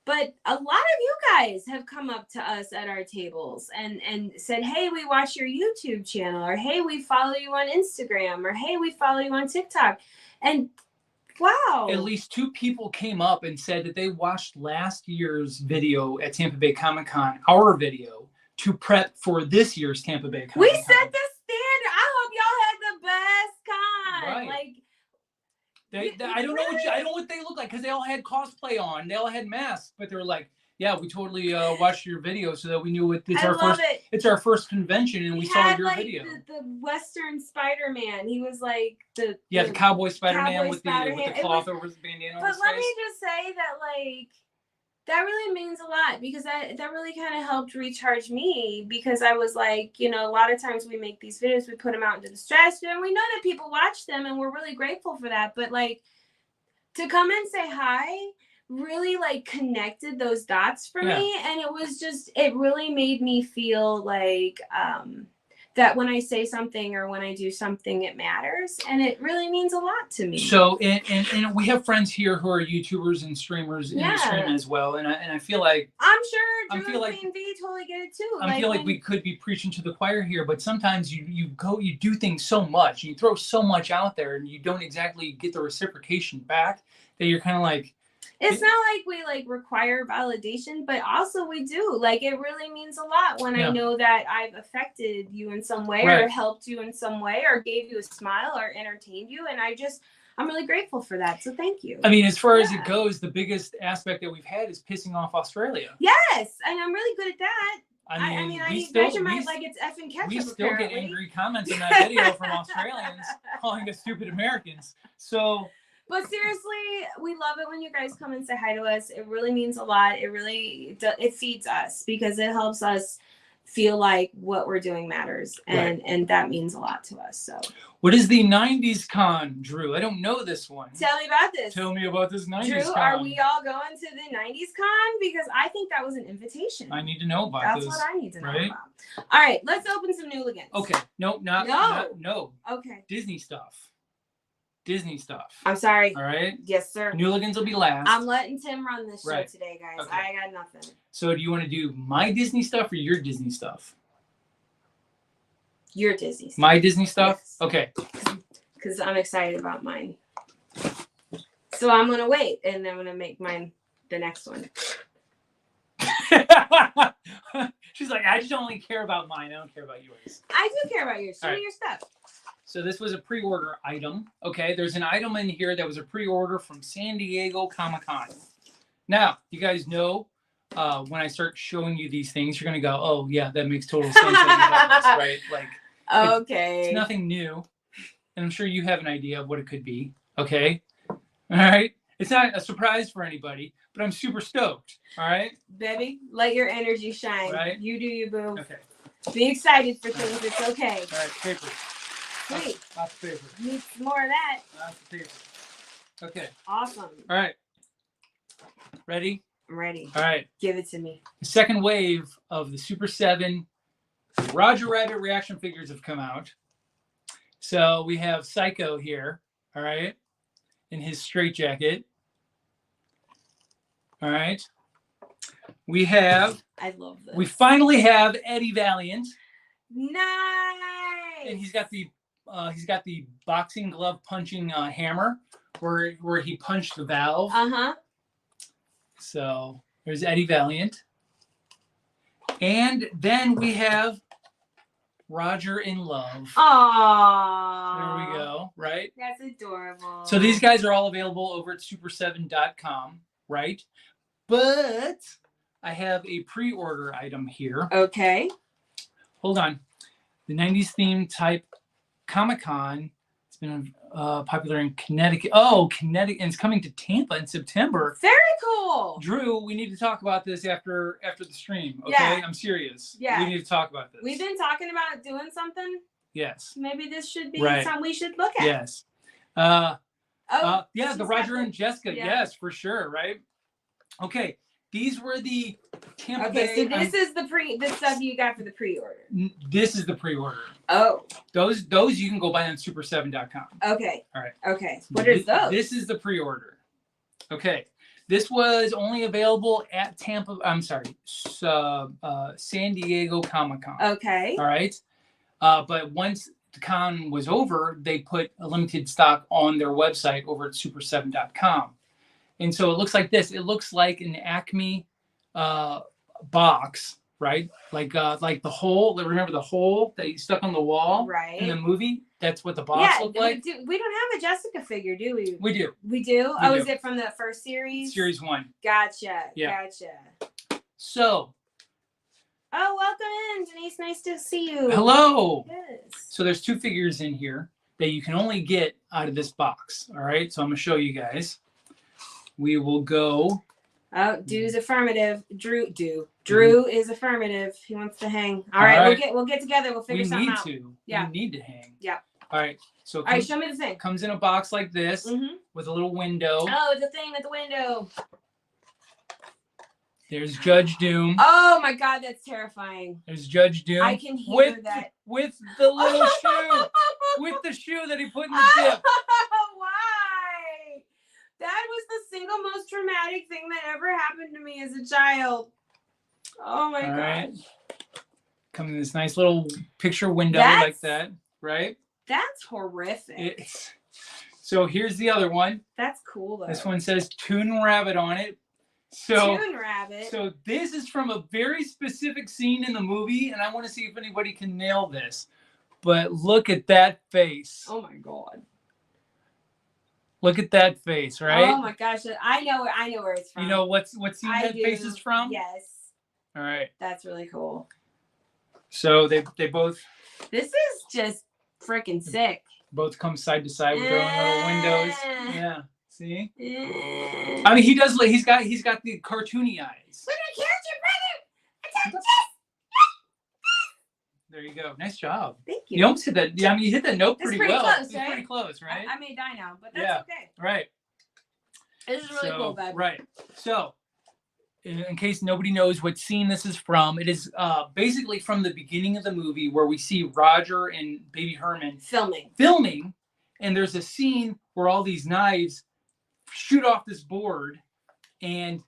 But a lot of you guys have come up to us at our tables and said, hey, we watch your YouTube channel, or hey, we follow you on Instagram, or hey, we follow you on TikTok. And wow.
At least 2 people came up and said that they watched last year's video at Tampa Bay Comic Con, our video, to prep for this year's Tampa Bay Comic Con.
We set the standard. I hope y'all had the best con.
Right.
Like,
I don't know what they look like, because they all had cosplay on. They all had masks, but they were like, yeah, we totally watched your video so that we knew it's our first convention, and we saw your video.
The Western Spider-Man. He was like the
cowboy Spider-Man with the cloth over his bandana.
But let me just say that, like, that really means a lot, because that really kind of helped recharge me, because I was like, you know, a lot of times we make these videos, we put them out into the stratosphere, and we know that people watch them, and we're really grateful for that. But like, to come and say hi really like connected those dots for me, and it really made me feel like that when I say something or when I do something, it matters, and it really means a lot to me.
So, and we have friends here who are YouTubers and streamers in the stream as well, and I feel like
I'm sure Drew and Queen V totally get it too.
I feel like we could be preaching to the choir here, but sometimes you do things so much, and you throw so much out there, and you don't exactly get the reciprocation back, that you're kind of like.
It's not like we like require validation, but also we do. Like, it really means a lot when I know that I've affected you in some way, or helped you in some way, or gave you a smile, or entertained you. And I'm really grateful for that. So thank you.
I mean, as far as it goes, the biggest aspect that we've had is pissing off Australia.
Yes. And I'm really good at that. I need Vegemite like it's effing ketchup.
We still get angry comments in that video from Australians calling us stupid Americans. So...
But seriously, we love it when you guys come and say hi to us. It really means a lot. It feeds us, because it helps us feel like what we're doing matters, and that means a lot to us. So,
what is the 90s con, Drew? I don't know this one.
Tell me about this.
Tell me about this 90s
Drew,
con.
are we all going to the 90s con? Because I think that was an invitation.
I need to know about
this. That's what I need to know about.
All
right, let's open some Newligans.
Okay. No.
Okay.
Disney stuff.
I'm sorry.
All right.
Yes, sir.
Newligans will be last.
I'm letting Tim run this show today, guys. Okay. I got nothing.
So do you want to do my Disney stuff or your Disney stuff?
Your Disney stuff.
My Disney stuff?
Yes.
Okay.
Because I'm excited about mine. So I'm going to wait, and I'm going to make mine the next one.
She's like, I just only care about mine. I don't care about yours.
I do care about yours. Show me your stuff.
So this was a pre-order item. Okay, there's an item in here that was a pre-order from San Diego Comic Con. Now, you guys know when I start showing you these things, you're going to go, oh, yeah, that makes total sense. Right? Like,
okay.
It's nothing new. And I'm sure you have an idea of what it could be. Okay? All right? It's not a surprise for anybody, but I'm super stoked. All right?
Baby, let your energy shine.
Right?
You do you, boo.
Okay.
Be excited for things. It's okay.
All right, paper.
Sweet.
Lots of paper.
Need some more of that.
Lots of paper. Okay.
Awesome.
All right. Ready?
I'm ready.
All right.
Give it to me.
The second wave of the Super 7 Roger Rabbit reaction figures have come out. So we have Psycho here, all right, in his straitjacket. All right. We have...
I love this.
We finally have Eddie Valiant.
Nice.
And he's got the boxing glove punching hammer where he punched the valve.
Uh-huh.
So there's Eddie Valiant. And then we have Roger in Love.
Aww.
There we go, right? right?
That's adorable.
So these guys are all available over at super7.com, right? But I have a pre-order item here.
Okay.
Hold on. The 90s theme type Comic Con. It's been popular in Connecticut. Oh, Connecticut. And it's coming to Tampa in September.
Very cool.
Drew, we need to talk about this after the stream. Okay?
Yeah.
I'm serious.
Yeah.
We need to talk about this.
We've been talking about doing something.
Yes.
Maybe this should be
Right.
something we should look at.
Yes.
Oh,
yeah, the Roger and Jessica.
Yeah.
Yes, for sure, right? Okay. These were the Tampa Bay.
Okay, so this is the stuff you got for the pre-order.
This is the pre-order.
Oh.
Those you can go buy on super7.com.
Okay.
All right.
Okay. What is those?
This is the pre-order. Okay. This was only available at San Diego Comic Con.
Okay.
All right. But once the con was over, they put a limited stock on their website over at super7.com. And so it looks like this. It looks like an Acme box, right? Like the hole. Remember the hole that you stuck on the wall in the movie? That's what the box looked like.
We don't have a Jessica figure, do we?
We do.
We do? Is it from the first series?
Series 1.
Gotcha.
Yeah.
Gotcha.
So.
Oh, welcome in, Denise. Nice to see you.
Hello.
Yes.
So there's 2 figures in here that you can only get out of this box. All right. So I'm going to show you guys. We will go.
Oh, Drew's affirmative. Drew is affirmative. He wants to hang. All right. We'll get together. We'll figure something out.
Yeah. We need to hang.
Yeah.
All right. So
all right, show me the thing.
Comes in a box like this with a little window.
Oh, it's a thing at the window.
There's Judge Doom.
Oh my God, that's terrifying.
There's Judge Doom.
I can hear that.
With the little shoe. With the shoe that he put in the dip.
Why? That was the single most traumatic thing that ever happened to me as a child. Oh my God.
Right. Come in this nice little picture window like that, right?
That's horrific.
So here's the other one.
That's cool though.
This one says Toon Rabbit on it. So,
Toon Rabbit.
So this is from a very specific scene in the movie, and I want to see if anybody can nail this. But look at that face.
Oh my God.
Look at that face, right?
Oh my gosh, I know where it's from.
You know what scene that face is from?
Yes.
All right.
That's really cool.
So they both.
This is just freaking sick.
Both come side to side with their own little windows. Yeah. See? I mean, he does. He's got the cartoony eyes.
We're gonna catch your brother.
There you go. Nice job.
Thank you.
You almost hit that. Yeah, I mean, you hit that note pretty well.
Close, right?
It's pretty close, right?
I may die now, but that's okay.
Right.
This is really cool, babe.
Right. So, in case nobody knows what scene this is from, it is basically from the beginning of the movie where we see Roger and Baby Herman filming, and there's a scene where all these knives shoot off this board, and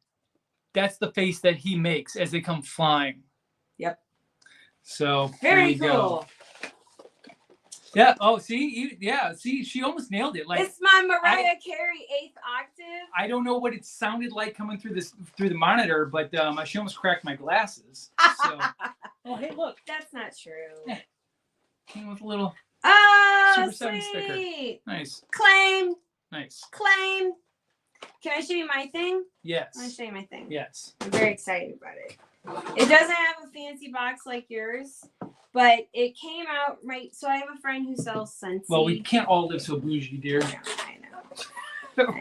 that's the face that he makes as they come flying.
Yep.
So
very cool.
Yeah. Oh, see, see, she almost nailed it. Like
it's my Mariah Carey 8th octave.
I don't know what it sounded like coming through the monitor, but she almost cracked my glasses. So. Oh, hey, look.
That's not true.
Yeah. Came with a little
Super
7 sticker. Nice.
Claim.
Nice.
Claim. Can I show you my thing?
Yes.
I want to show you my thing.
Yes.
I'm very excited about it. It doesn't have a fancy box like yours, but it came out right. So I have a friend who sells Scentsy.
Well, we can't all live so bougie, dear.
I know.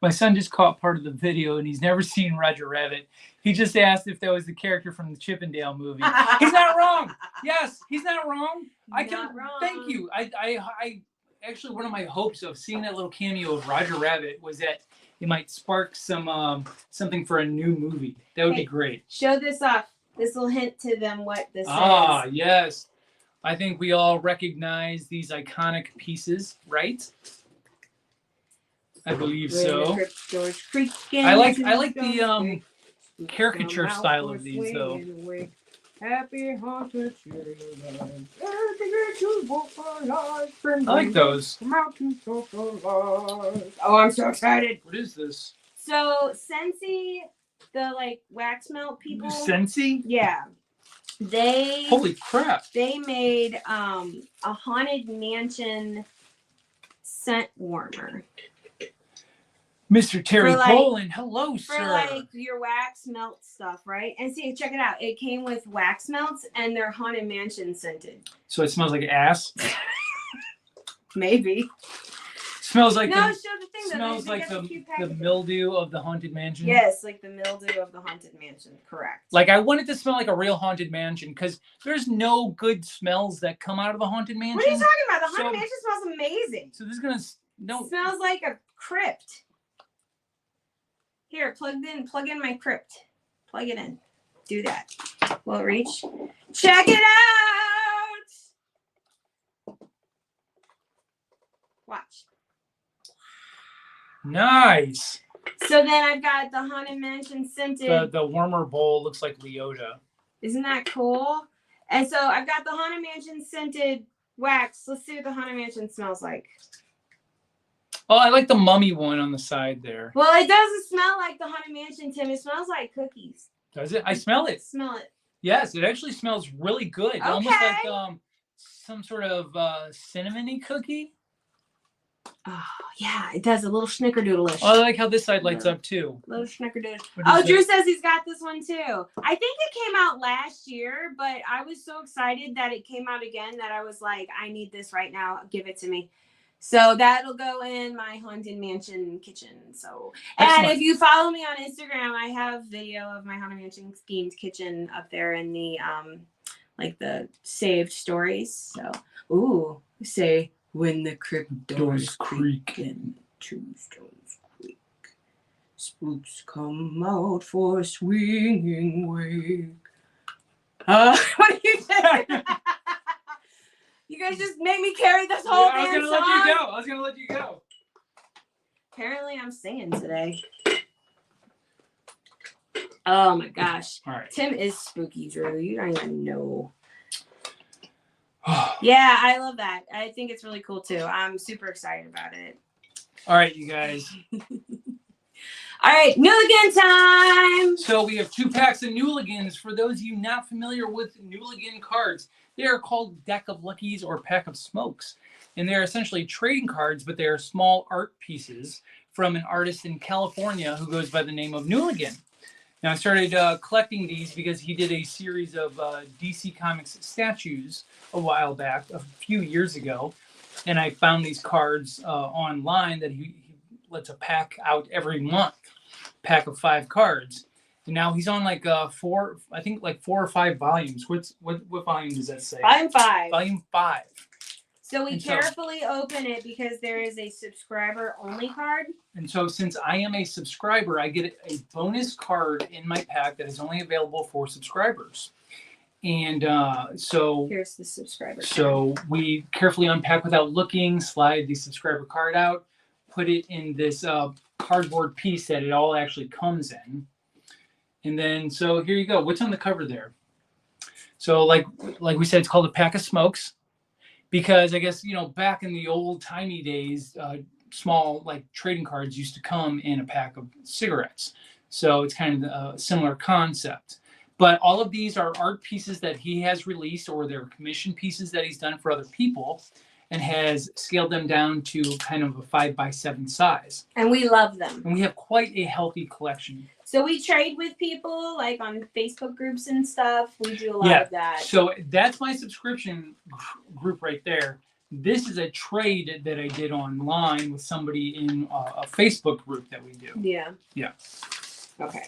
My son just caught part of the video, and he's never seen Roger Rabbit. He just asked if that was the character from the Chippendale movie. He's not wrong. Yes, he's not wrong. Thank you. I actually, one of my hopes of seeing that little cameo of Roger Rabbit was that it might spark something for a new movie. That would be great.
Show this off. This will hint to them what this is.
Yes. I think we all recognize these iconic pieces, right? I believe so. I like the caricature style of these though.
Happy haunted
I like those.
Oh, I'm so excited.
What is this?
So Scentsy, the wax melt people.
Scentsy?
Yeah.
Holy crap.
They made a haunted mansion scent warmer.
Mr. Terry
For, like-
Poland, hello,
For
sir.
like your wax melt stuff, right? And see, check it out. It came with wax melts and they're Haunted Mansion scented.
So it smells like ass?
Maybe.
Smells like
No, show the thing.
smells
They
like
got
the
cute packaging.
mildew of the Haunted Mansion.
Yes, like the mildew of the Haunted Mansion. Correct.
Like I want it to smell like a real Haunted Mansion because there's no good smells that come out of the Haunted Mansion.
What are you talking about? The Haunted
So-
Mansion smells amazing.
So this is gonna no.
It smells like a crypt. Here, plug in my crypt. Plug it in. Do that. Will it reach? Check it out. Watch.
Nice.
So then I've got the Haunted Mansion scented.
The warmer bowl looks like Leota.
Isn't that cool? And so I've got the Haunted Mansion scented wax. Let's see what the Haunted Mansion smells like.
Oh, I like the mummy one on the side there.
Well, it doesn't smell like the Haunted Mansion, Tim. It smells like cookies.
Does it? I smell it.
Smell it.
Yes, it actually smells really good.
Okay.
Almost like some sort of cinnamony cookie.
Oh, yeah, it does. A little snickerdoodle-ish.
Oh, I like how this side lights up too.
Little snickerdoodle.
What
Oh,
is
Drew
it?
says he's got this one too. I think it came out last year, but I was so excited that it came out again that I was like, I need this right now. Give it to me. So that'll go in my Haunted Mansion kitchen. So, and
Excellent.
if you follow me on Instagram, I have video of my Haunted Mansion schemes kitchen up there in the like the saved stories. So, ooh, say when the crypt doors creak and tombstones creak, spooks come out for a swinging wake. What are you doing? You guys just make me carry this whole
I was
damn
gonna
song.
let you go. I was gonna let you go.
Apparently, I'm singing today. Oh my gosh.
All right.
Tim is spooky, Drew. You don't even know. Yeah, I love that. I think it's really cool too. I'm super excited about it.
All right, you guys.
All right, Newligan time.
So we have 2 packs of Newligans. For those of you not familiar with Newligan cards, they are called Deck of Luckies or Pack of Smokes. And they're essentially trading cards, but they are small art pieces from an artist in California who goes by the name of Newligan. Now, I started collecting these because he did a series of DC Comics statues a while back, a few years ago. And I found these cards online that he lets a pack out every month, pack of 5 cards. And now he's on like 4 or 5 volumes. What volume does that say?
Volume 5.
Volume 5.
So we
And so-
carefully open it because there is a subscriber only card.
And so since I am a subscriber, I get a bonus card in my pack that is only available for subscribers. And so
Here's the subscriber card.
So we carefully unpack without looking, slide the subscriber card out, put it in this cardboard piece that it all actually comes in. And then, so here you go. What's on the cover there? So like we said, it's called a Pack of Smokes because I guess, back in the old timey days, small like trading cards used to come in a pack of cigarettes. So it's kind of a similar concept. But all of these are art pieces that he has released or they're commission pieces that he's done for other people and has scaled them down to kind of a 5x7 size.
And we love them.
And we have quite a healthy collection.
So we trade with people like on Facebook groups and stuff. We do a lot of that.
So that's my subscription group right there. This is a trade that I did online with somebody in a Facebook group that we do.
Yeah.
Yeah.
Okay.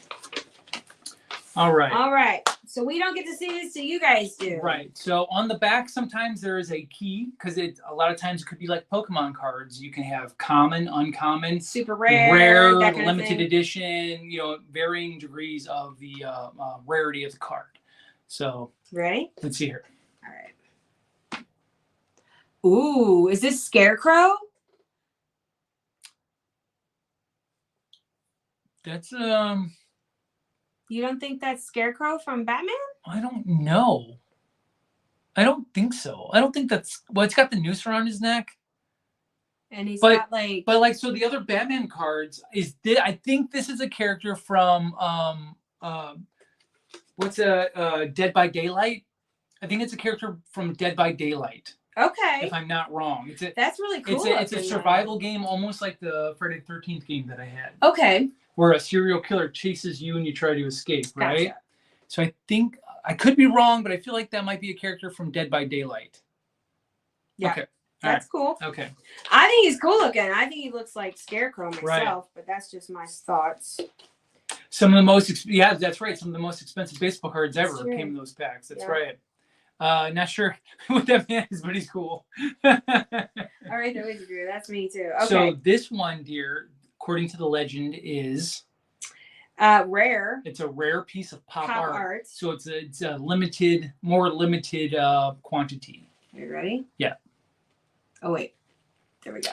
All right.
All right. So we don't get to see this, so you guys do.
Right. So on the back, sometimes there is a key because a lot of times it could be like Pokemon cards. You can have common, uncommon,
Super rare, that kind of
limited
thing.
edition. Varying degrees of the rarity of the card. So
Ready?
let's see here.
All right. Ooh, is this Scarecrow?
That's
You don't think that's Scarecrow from Batman?
I don't know. I don't think so. I don't think that's it's got the noose around his neck.
And he's
But-
got like
But like, so the other Batman cards I think this is a character from Dead by Daylight. I think it's a character from Dead by Daylight.
Okay.
If I'm not wrong.
That's really cool.
It's a survival game, almost like the Friday the 13th game that I had.
Okay.
Where a serial killer chases you and you try to escape, right?
Gotcha.
So I think, I could be wrong, but I feel like that might be a character from Dead by Daylight.
Yeah.
Okay.
That's cool.
Okay.
I think he's cool looking. I think he looks like Scarecrow myself,
right.
But that's just my thoughts.
Some of the most, yeah, that's right. Some of the most expensive baseball cards ever came in those packs. That's right. Not sure what that man is, but he's cool.
All right, there we go. That's me too. Okay.
So this one, dear, according to the legend, is
rare.
It's a rare piece of pop art.
art.
So it's a limited, more limited quantity.
Are you ready?
Yeah.
Oh wait, there we go.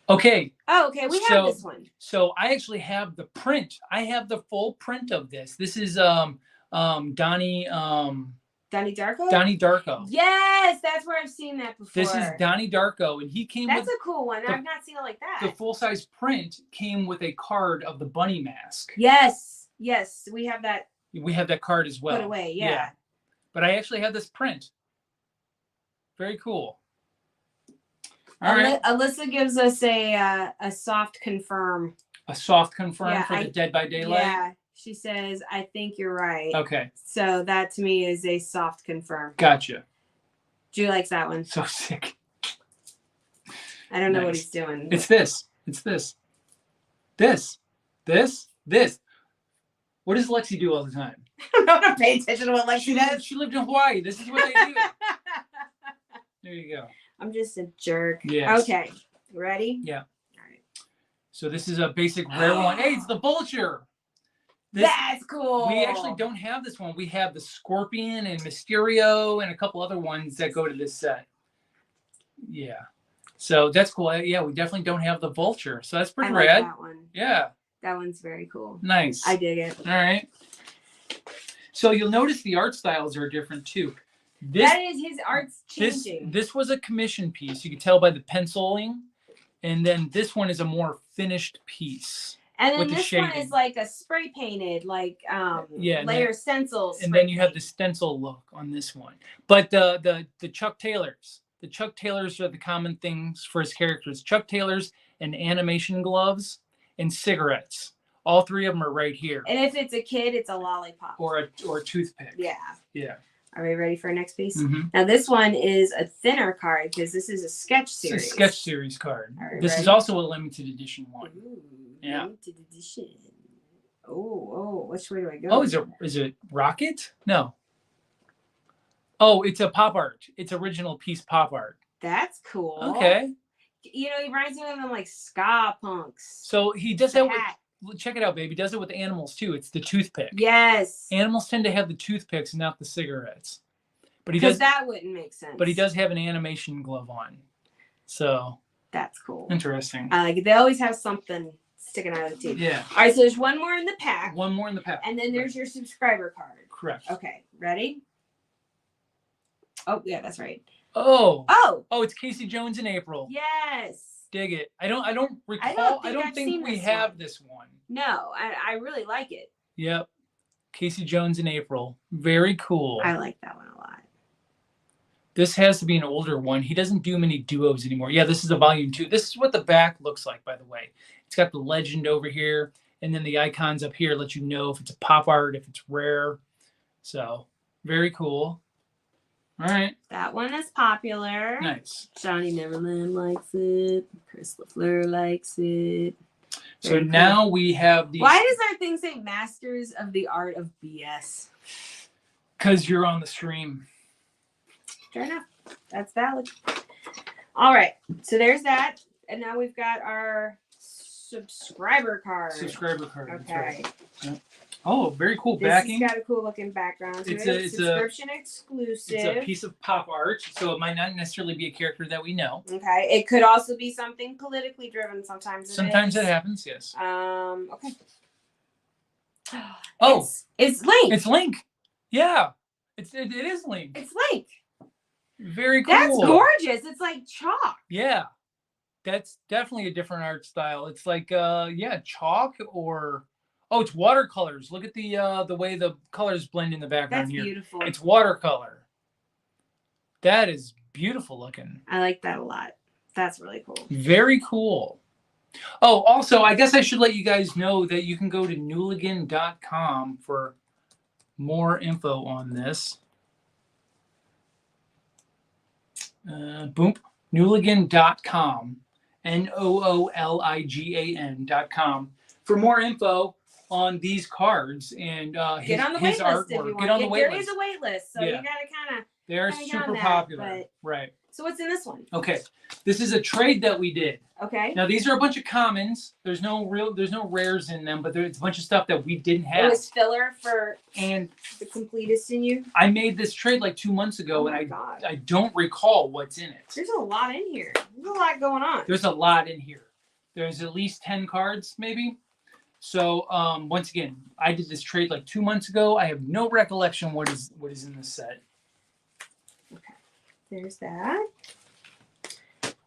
Okay.
Oh, okay. We have this one.
So I actually have the print. I have the full print of this. This is Donnie
Donnie Darko?
Donnie Darko.
Yes, that's where I've seen that before.
This is Donnie Darko, and he came
That's
with
a cool one. I've not seen it like that.
The full-size print came with a card of the bunny mask.
Yes. Yes. We have that.
We have that card as well.
Put away, yeah.
But I actually have this print. Very cool. All right.
Alyssa gives us a soft confirm.
A soft confirm for the Dead by Daylight?
Yeah. She says, I think you're right.
Okay.
So that to me is a soft confirm.
Gotcha.
Drew likes that one.
So sick.
I don't know what he's doing.
It's this. It's this. This. This. This. What does Lexi do all the time?
I'm not going to pay attention to what Lexi does.
She lived in Hawaii. This is what they do. There you go.
I'm just a jerk.
Yes.
Okay. Ready?
Yeah.
All right.
So this is a basic rare one. Hey, it's the Vulture.
That's cool.
We actually don't have this one. We have the Scorpion and Mysterio and a couple other ones that go to this set. Yeah. So that's cool. Yeah, we definitely don't have the Vulture. So that's pretty rad.
That one.
Yeah.
That one's very cool.
Nice.
I dig it.
All right. So you'll notice the art styles are different too.
That is, his art's changing.
This was a commission piece. You can tell by the penciling. And then this one is a more finished piece.
And then this one is like a spray painted, like layer stencils.
And then you have the stencil look on this one. But the Chuck Taylors. The Chuck Taylors are the common things for his characters. Chuck Taylors and animation gloves and cigarettes. All three of them are right here.
And if it's a kid, it's a lollipop.
Or a toothpick.
Yeah.
Yeah.
Are we ready for our next piece?
Mm-hmm.
Now this one is a thinner card because this is a sketch series.
It's a sketch series card. This is also a limited edition one.
Ooh,
yeah.
Limited edition. Oh, which way do I go?
Oh, is it Rocket? No. Oh, it's a pop art. It's original piece pop art.
That's cool.
Okay.
You know, he reminds me of them like ska punks.
So he does that with, check it out, baby. He does it with animals too. It's the toothpick.
Yes.
Animals tend to have the toothpicks and not the cigarettes. But he
does. That wouldn't make sense.
But he does have an animation glove on. So.
That's cool.
Interesting.
I like it. They always have something sticking out of the teeth.
Yeah.
All right, so there's one more in the pack.
One more in the pack.
And then there's your subscriber card.
Correct.
Okay, ready? Oh, yeah, that's right.
Oh, it's Casey Jones in April.
Yes.
Dig it. I don't recall. I don't think we have this one.
No, I really like it.
Yep. Casey Jones in April. Very cool.
I like that one a lot.
This has to be an older one. He doesn't do many duos anymore. Yeah, this is a volume 2. This is what the back looks like, by the way. It's got the legend over here, and then the icons up here let you know if it's a pop art, if it's rare. So, very cool. All right.
That one is popular.
Nice.
Johnny Neverland likes it. Chris LaFleur likes it.
So now we have these.
Why does our thing say Masters of the Art of BS?
Because you're on the stream.
Fair enough. That's valid. All right. So there's that. And now we've got our subscriber card.
Subscriber card.
Okay.
Right. Yep. Oh, very cool backing.
It's got a cool looking background to it. It's subscription exclusive.
It's a piece of pop art, so it might not necessarily be a character that we know.
Okay. It could also be something politically driven. Sometimes
it happens, yes.
Okay.
Oh.
It's Link.
It's Link. Yeah. It is Link.
It's Link.
Very cool.
That's gorgeous. It's like chalk.
Yeah. That's definitely a different art style. It's like chalk or it's watercolors. Look at the way the colors blend in the background.
That's
here.
Beautiful.
It's watercolor. That is beautiful looking.
I like that a lot. That's really cool.
Very cool. Oh, also, I guess I should let you guys know that you can go to newligan.com for more info on this. Boom. Newligan.com. NOOLIGAN.com for more info on these cards and
get on the wait list if you want.
Get on the wait list.
There is a wait list, so you gotta kind of.
They're super popular, right?
So what's in this one?
Okay, this is a trade that we did.
Okay.
Now these are a bunch of commons. There's no rares in them, but there's a bunch of stuff that we didn't have.
It was filler for
and
the completist in you.
I made this trade like 2 months ago, and I don't recall what's in it.
There's a lot in here. There's a lot going on.
There's a lot in here. There's at least 10 cards, maybe. So once again, I did this trade like 2 months ago. I have no recollection what is in this set.
Okay, there's that.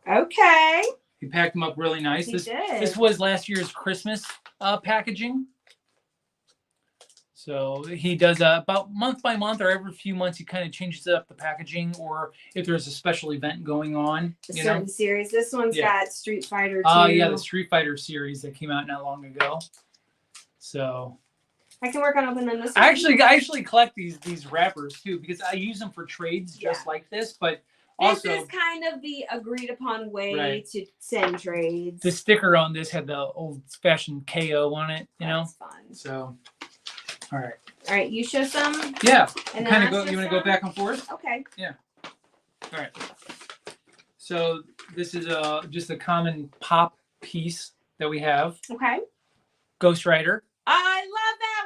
Okay.
He packed them up really nice.
He did.
This was last year's Christmas packaging. So he does about month by month or every few months, he kind of changes up the packaging, or if there's a special event going on.
A certain series. This one's got Street Fighter 2.
Oh, yeah, the Street Fighter series that came out not long ago. So
I can work on opening them this
I actually collect these wrappers too, because I use them for trades just like this, but also,
this is kind of the agreed upon way to send trades.
The sticker on this had the old fashioned KO on it, you know?
That's fun.
So, all right.
All right, you show some?
Yeah.
And
kind of go, you want to go back and forth?
Okay.
Yeah. All right. So this is just a common pop piece that we have.
Okay.
Ghost Rider.
I love that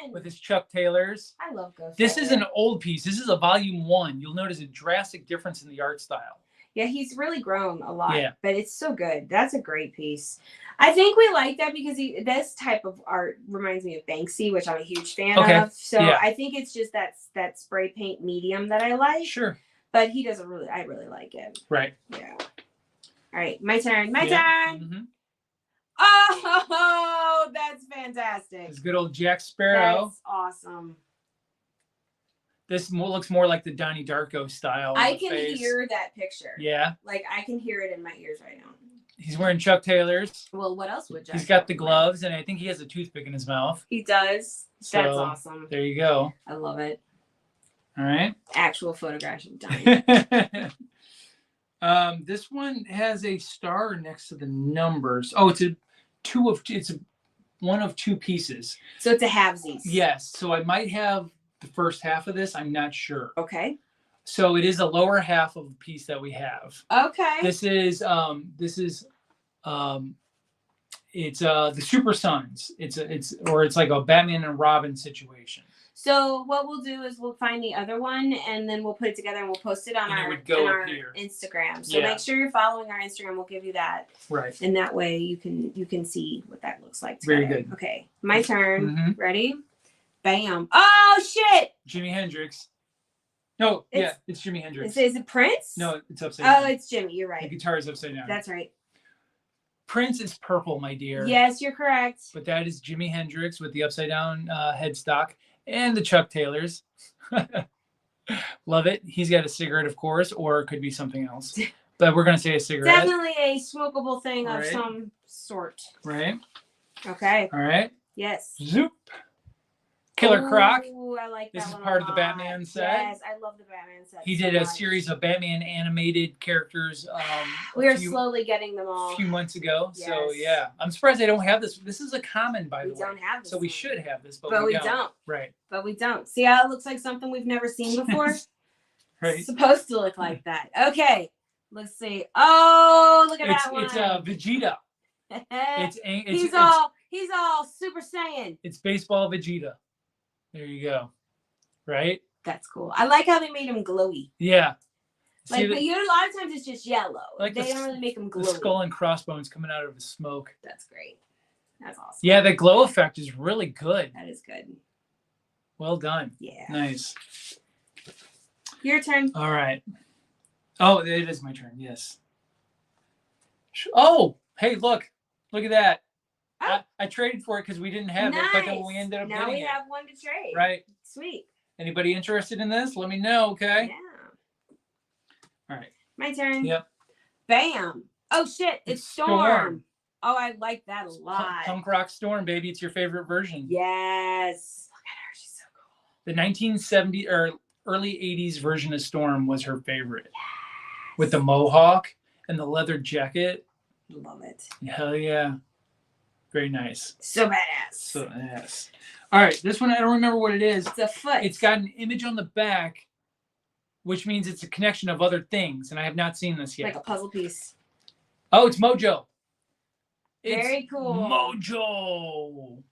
one.
With his Chuck Taylors.
I love Ghost Rider.
This is an old piece. This is a volume 1. You'll notice a drastic difference in the art style.
Yeah, he's really grown a lot.
Yeah.
But it's so good. That's a great piece. I think we like that because this type of art reminds me of Banksy, which I'm a huge fan of. So I think it's just that spray paint medium that I like.
Sure.
But he doesn't really, I really like it.
Right.
Yeah. All right, my turn. My turn.
Mm-hmm.
Oh, that's fantastic.
It's good old Jack Sparrow.
That's awesome.
This looks more like the Donnie Darko style.
I can hear that picture.
Yeah.
Like I can hear it in my ears right now.
He's wearing Chuck Taylors.
Well, what else would Jack?
He's got the gloves, and I think he has a toothpick in his mouth.
He does.
So,
that's awesome.
There you go.
I love it.
All right.
Actual photograph of Donnie.
This one has a star next to the numbers. Oh, it's one of two pieces.
So it's a halvesies.
Yes. So I might have the first half of this. I'm not sure.
Okay.
So it is a lower half of the piece that we have.
Okay.
This is the Super Sons. It's like a Batman and Robin situation.
So what we'll do is we'll find the other one and then we'll put it together and we'll post it on our Instagram. So make sure you're following our Instagram. We'll give you that.
Right.
And that way you can see what that looks like together.
Very good.
Okay. My turn.
Mm-hmm.
Ready? Bam. Oh shit.
Jimi Hendrix. No, it's Jimi Hendrix.
Is it Prince?
No, it's upside down.
Oh, it's Jimmy. You're right.
The guitar is upside down.
That's right.
Prince is purple, my dear.
Yes, you're correct.
But that is Jimi Hendrix with the upside down headstock and the Chuck Taylors. Love it. He's got a cigarette, of course, or it could be something else. But we're going to say a cigarette.
Definitely a smokable thing of some sort.
Right.
Okay.
All right.
Yes.
Zoop. Killer Croc.
Ooh, I like that.
This is part of the Batman set.
Yes, I love the Batman set.
He did a series of Batman animated characters.
We are slowly getting them all.
A few months ago.
Yes.
So yeah, I'm surprised I don't have this. This is a common, by the way.
We don't have this.
So we should have this, but
we don't.
Right.
But we don't. See how it looks like something we've never seen before?
Right.
It's supposed to look like that. Okay. Let's see. Oh, look at that one.
It's Vegeta.
He's all Super Saiyan.
It's baseball Vegeta. There you go. Right?
That's cool. I like how they made him glowy.
Yeah.
Like, but a lot of times it's just yellow.
Like
they don't really make him glowy.
The skull and crossbones coming out of his smoke.
That's great. That's awesome.
Yeah, the glow effect is really good.
That is good.
Well done.
Yeah.
Nice.
Your turn.
All right. Oh, it is my turn. Yes. Oh, hey, look at that. Oh. I traded for it because we didn't have it, but then we ended up getting it.
Now we have one to trade.
Right.
Sweet.
Anybody interested in this? Let me know, okay?
Yeah.
All right.
My turn.
Yep.
Bam. Oh shit! It's Storm. Oh, I like that a lot.
Punk rock Storm, baby. It's your favorite version.
Yes. Look at her. She's so cool.
The 1970 or early 80s version of Storm was her favorite. Yes. With the mohawk and the leather jacket.
Love it.
Hell yeah. Very nice.
So badass.
So yes. All right. This one, I don't remember what it is.
It's a foot.
It's got an image on the back, which means it's a connection of other things. And I have not seen this yet.
Like a puzzle piece.
Oh, it's Mojo.
Very cool.
Mojo.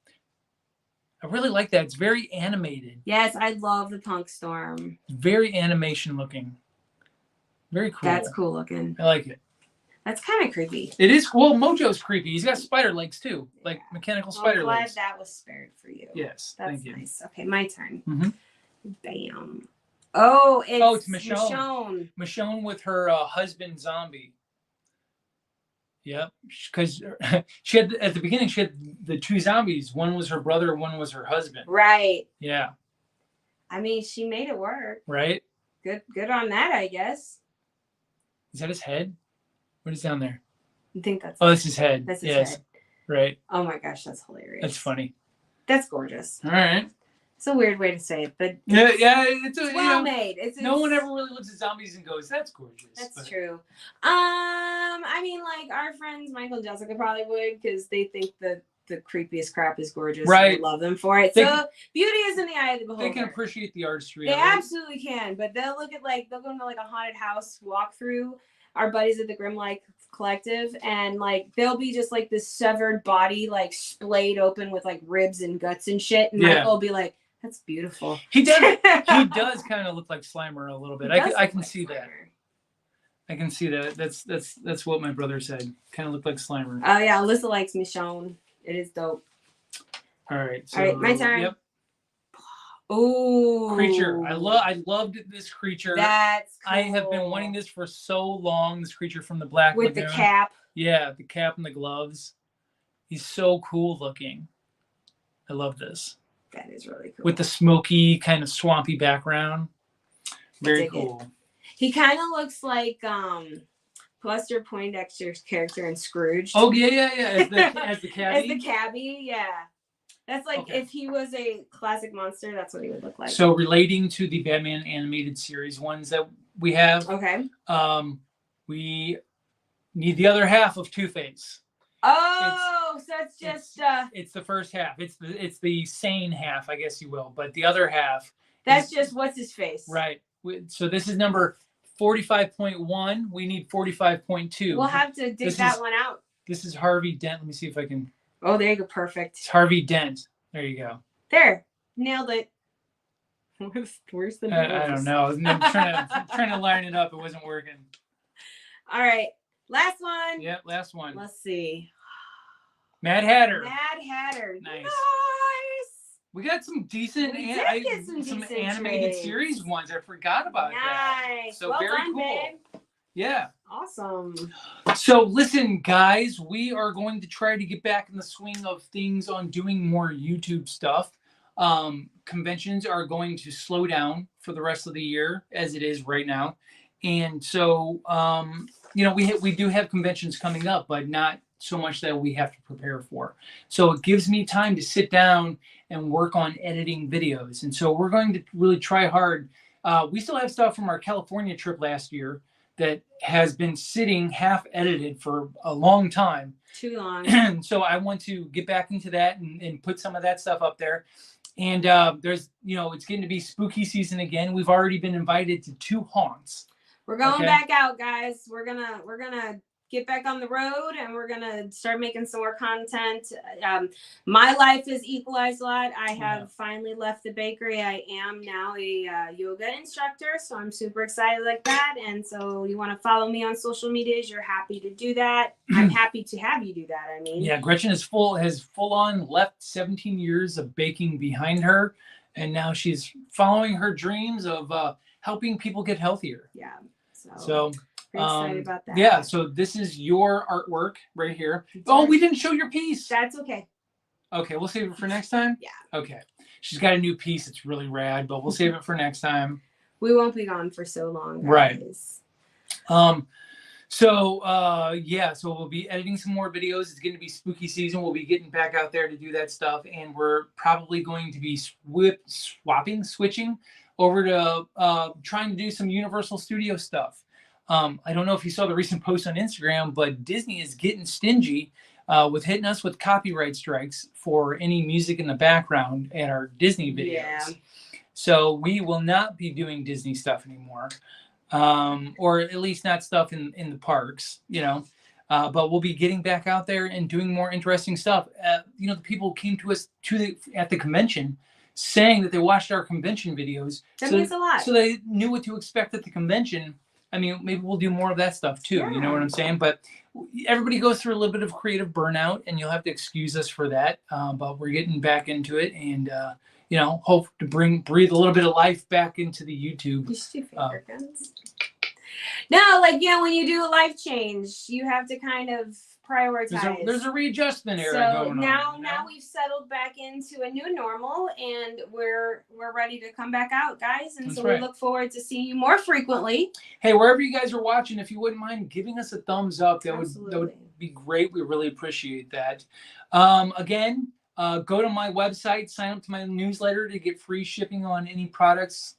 I really like that. It's very animated.
Yes, I love the Punk Storm.
Very animation looking. Very cool.
That's cool looking.
I like it.
That's kind of creepy.
It is. Well, Mojo's creepy. He's got spider legs too, like mechanical spider
I'm glad
legs.
that was spared for you.
Yes,
that's
thank you.
Nice. Okay, my turn.
Mm-hmm.
Bam. Oh, it's
Michonne. Michonne with her husband zombie. Yep, because she had at the beginning she had the two zombies. One was her brother, one was her husband.
Right.
Yeah.
I mean, she made it work.
Right.
Good on that, I guess.
Is that his head? What is down there?
I think that's.
Oh, that's his head.
That's his head.
Right.
Oh my gosh, that's hilarious.
That's funny.
That's gorgeous.
All right.
It's a weird way to say it, but
yeah, it's
well made. It's
no one ever really looks at zombies and goes, "That's gorgeous."
That's true. I mean, like our friends Michael and Jessica probably would because they think that the creepiest crap is gorgeous.
Right.
And love them for it. So beauty is in the eye of the beholder.
They can appreciate the artistry.
They absolutely can, but they'll look at they'll go into like a haunted house walkthrough. Our buddies at the Grimlike Collective, and like they'll be just like this severed body like splayed open with like ribs and guts and shit, and Michael will be like, "That's beautiful."
He does. He does kind of look like Slimer a little bit. I can see
Slimer.
that. I can see that. That's what my brother said. Kind of looked like Slimer.
Oh yeah, Alyssa likes Michonne. It is dope.
All right. So,
all right, my turn.
Yep.
Ooh.
Creature. I loved this creature.
That's cool.
I have been wanting this for so long. This creature from the Black
with
Lagoon.
the cap.
Yeah, the cap and the gloves. He's so cool looking. I love this.
That is really cool.
With the smoky, kind of swampy background. Very cool.
He kind of looks like Buster Poindexter's character in Scrooge.
Oh yeah. As the cabbie.
As the cabbie, yeah. That's like if he was a classic monster, that's what he would look like.
So relating to the Batman animated series ones that we have, we need the other half of Two-Face.
Oh, so it's just
it's the first half. It's the sane half, I guess you will. But the other half.
That's just what's his face.
Right. So this is number 45.1. We need 45.2.
We'll have to dig that one out.
This is Harvey Dent. Let me see if I can.
Oh, there you go. Perfect.
It's Harvey Dent. There you go.
There. Nailed it. Where's the nose?
I don't know. I'm trying to line it up. It wasn't working.
All right. Last one.
Yep, last one.
Let's see.
Mad Hatter.
Nice.
Nice. We got some decent, some animated series ones. I forgot about that.
Nice.
So
well
very
done,
cool.
babe.
Yeah.
Awesome.
So listen, guys, we are going to try to get back in the swing of things on doing more YouTube stuff. Conventions are going to slow down for the rest of the year as it is right now. And so, we do have conventions coming up, but not so much that we have to prepare for. So it gives me time to sit down and work on editing videos. And so we're going to really try hard. We still have stuff from our California trip last year that has been sitting half edited for a long time.
Too long.
So I want to get back into that and put some of that stuff up there. And there's, it's getting to be spooky season again. We've already been invited to 2 haunts.
We're going back out, guys. We're gonna get back on the road, and we're gonna start making some more content. My life is equalized a lot. I have finally left the bakery. I am now a yoga instructor, so I'm super excited like that. And so you want to follow me on social medias, you're happy to do that. I'm happy to have you do that. I mean,
yeah, Gretchen has full on left 17 years of baking behind her, and now she's following her dreams of helping people get healthier.
Yeah.
So
pretty excited about that.
Yeah, so this is your artwork right here. We didn't show your piece.
That's okay.
Okay, we'll save it for next time?
Yeah.
Okay. She's got a new piece. It's really rad, but we'll save it for next time.
We won't be gone for so long, guys.
Right. Yeah, so we'll be editing some more videos. It's going to be spooky season. We'll be getting back out there to do that stuff, and we're probably going to be switching over to trying to do some Universal Studio stuff. I don't know if you saw the recent post on Instagram, but Disney is getting stingy with hitting us with copyright strikes for any music in the background at our Disney videos. Yeah. So we will not be doing Disney stuff anymore. Or at least not stuff in the parks, you know, but we'll be getting back out there and doing more interesting stuff. You know, the people came to us at the convention saying that they watched our convention videos.
That means a lot.
So they knew what to expect at the convention. I mean, maybe we'll do more of that stuff too. Yeah. You know what I'm saying? But everybody goes through a little bit of creative burnout, and you'll have to excuse us for that. But we're getting back into it, and you know, hope to breathe a little bit of life back into the YouTube.
No, like, yeah, when you do a life change, you have to kind of prioritize.
There's a readjustment era going on.
Now we've settled back into a new normal, and we're ready to come back out, guys. And That's so we look forward to seeing you more frequently.
Hey, wherever you guys are watching, if you wouldn't mind giving us a thumbs up, that would be great. We really appreciate that. Again, go to my website, sign up to my newsletter to get free shipping on any products.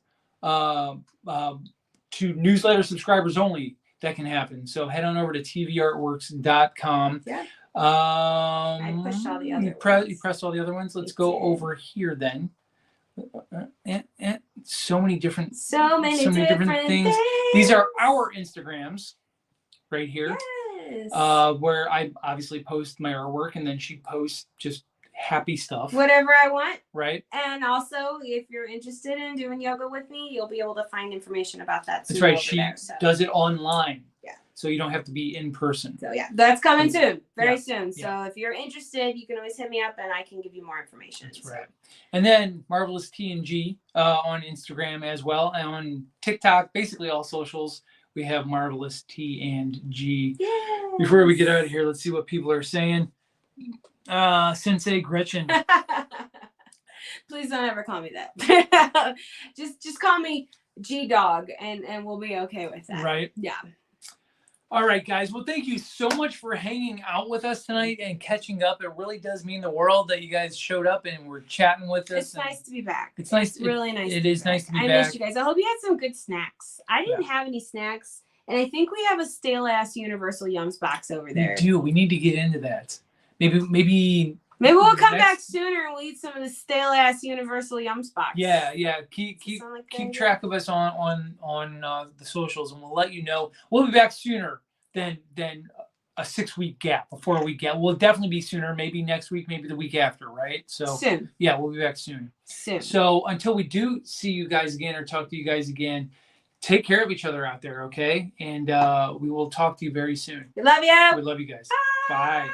To newsletter subscribers only, that can happen. So head on over to tvartworks.com.
Yeah. I pushed all the other
You pressed all the other ones. Let's go over here then. So many different things. These are our Instagrams right here.
Yes.
Where I obviously post my artwork, and then she posts just happy stuff,
whatever I want,
right?
And also, if you're interested in doing yoga with me, you'll be able to find information about that.
That's right. She does it online, so you don't have to be in person.
So yeah, that's coming soon, very soon. So if you're interested, you can always hit me up, and I can give you more information.
That's right. And then Marvelous TNG on Instagram as well, and on TikTok, basically all socials. We have Marvelous T&G.
Yes.
Before we get out of here, let's see what people are saying. Sensei Gretchen.
Please don't ever call me that. just call me G-Dog, and we'll be okay with that.
Right.
Yeah.
All right, guys. Well, thank you so much for hanging out with us tonight and catching up. It really does mean the world that you guys showed up and were chatting with us.
It's nice to be back.
It's nice.
It's really nice.
It is nice to be back.
I missed you guys. I hope you had some good snacks. I didn't have any snacks, and I think we have a stale ass Universal Yums box over there.
We do. We need to get into that. Maybe
we'll come back sooner and we'll eat some of the stale ass Universal Yums box.
Yeah. Keep track of us on the socials, and we'll let you know. We'll be back sooner than a 6-week gap, a 4-week gap. We'll definitely be sooner. Maybe next week, maybe the week after, right? So
soon.
Yeah, we'll be back soon. So until we do see you guys again or talk to you guys again, take care of each other out there, okay? And we will talk to you very soon.
We love you.
We love you guys.
Bye.
Bye.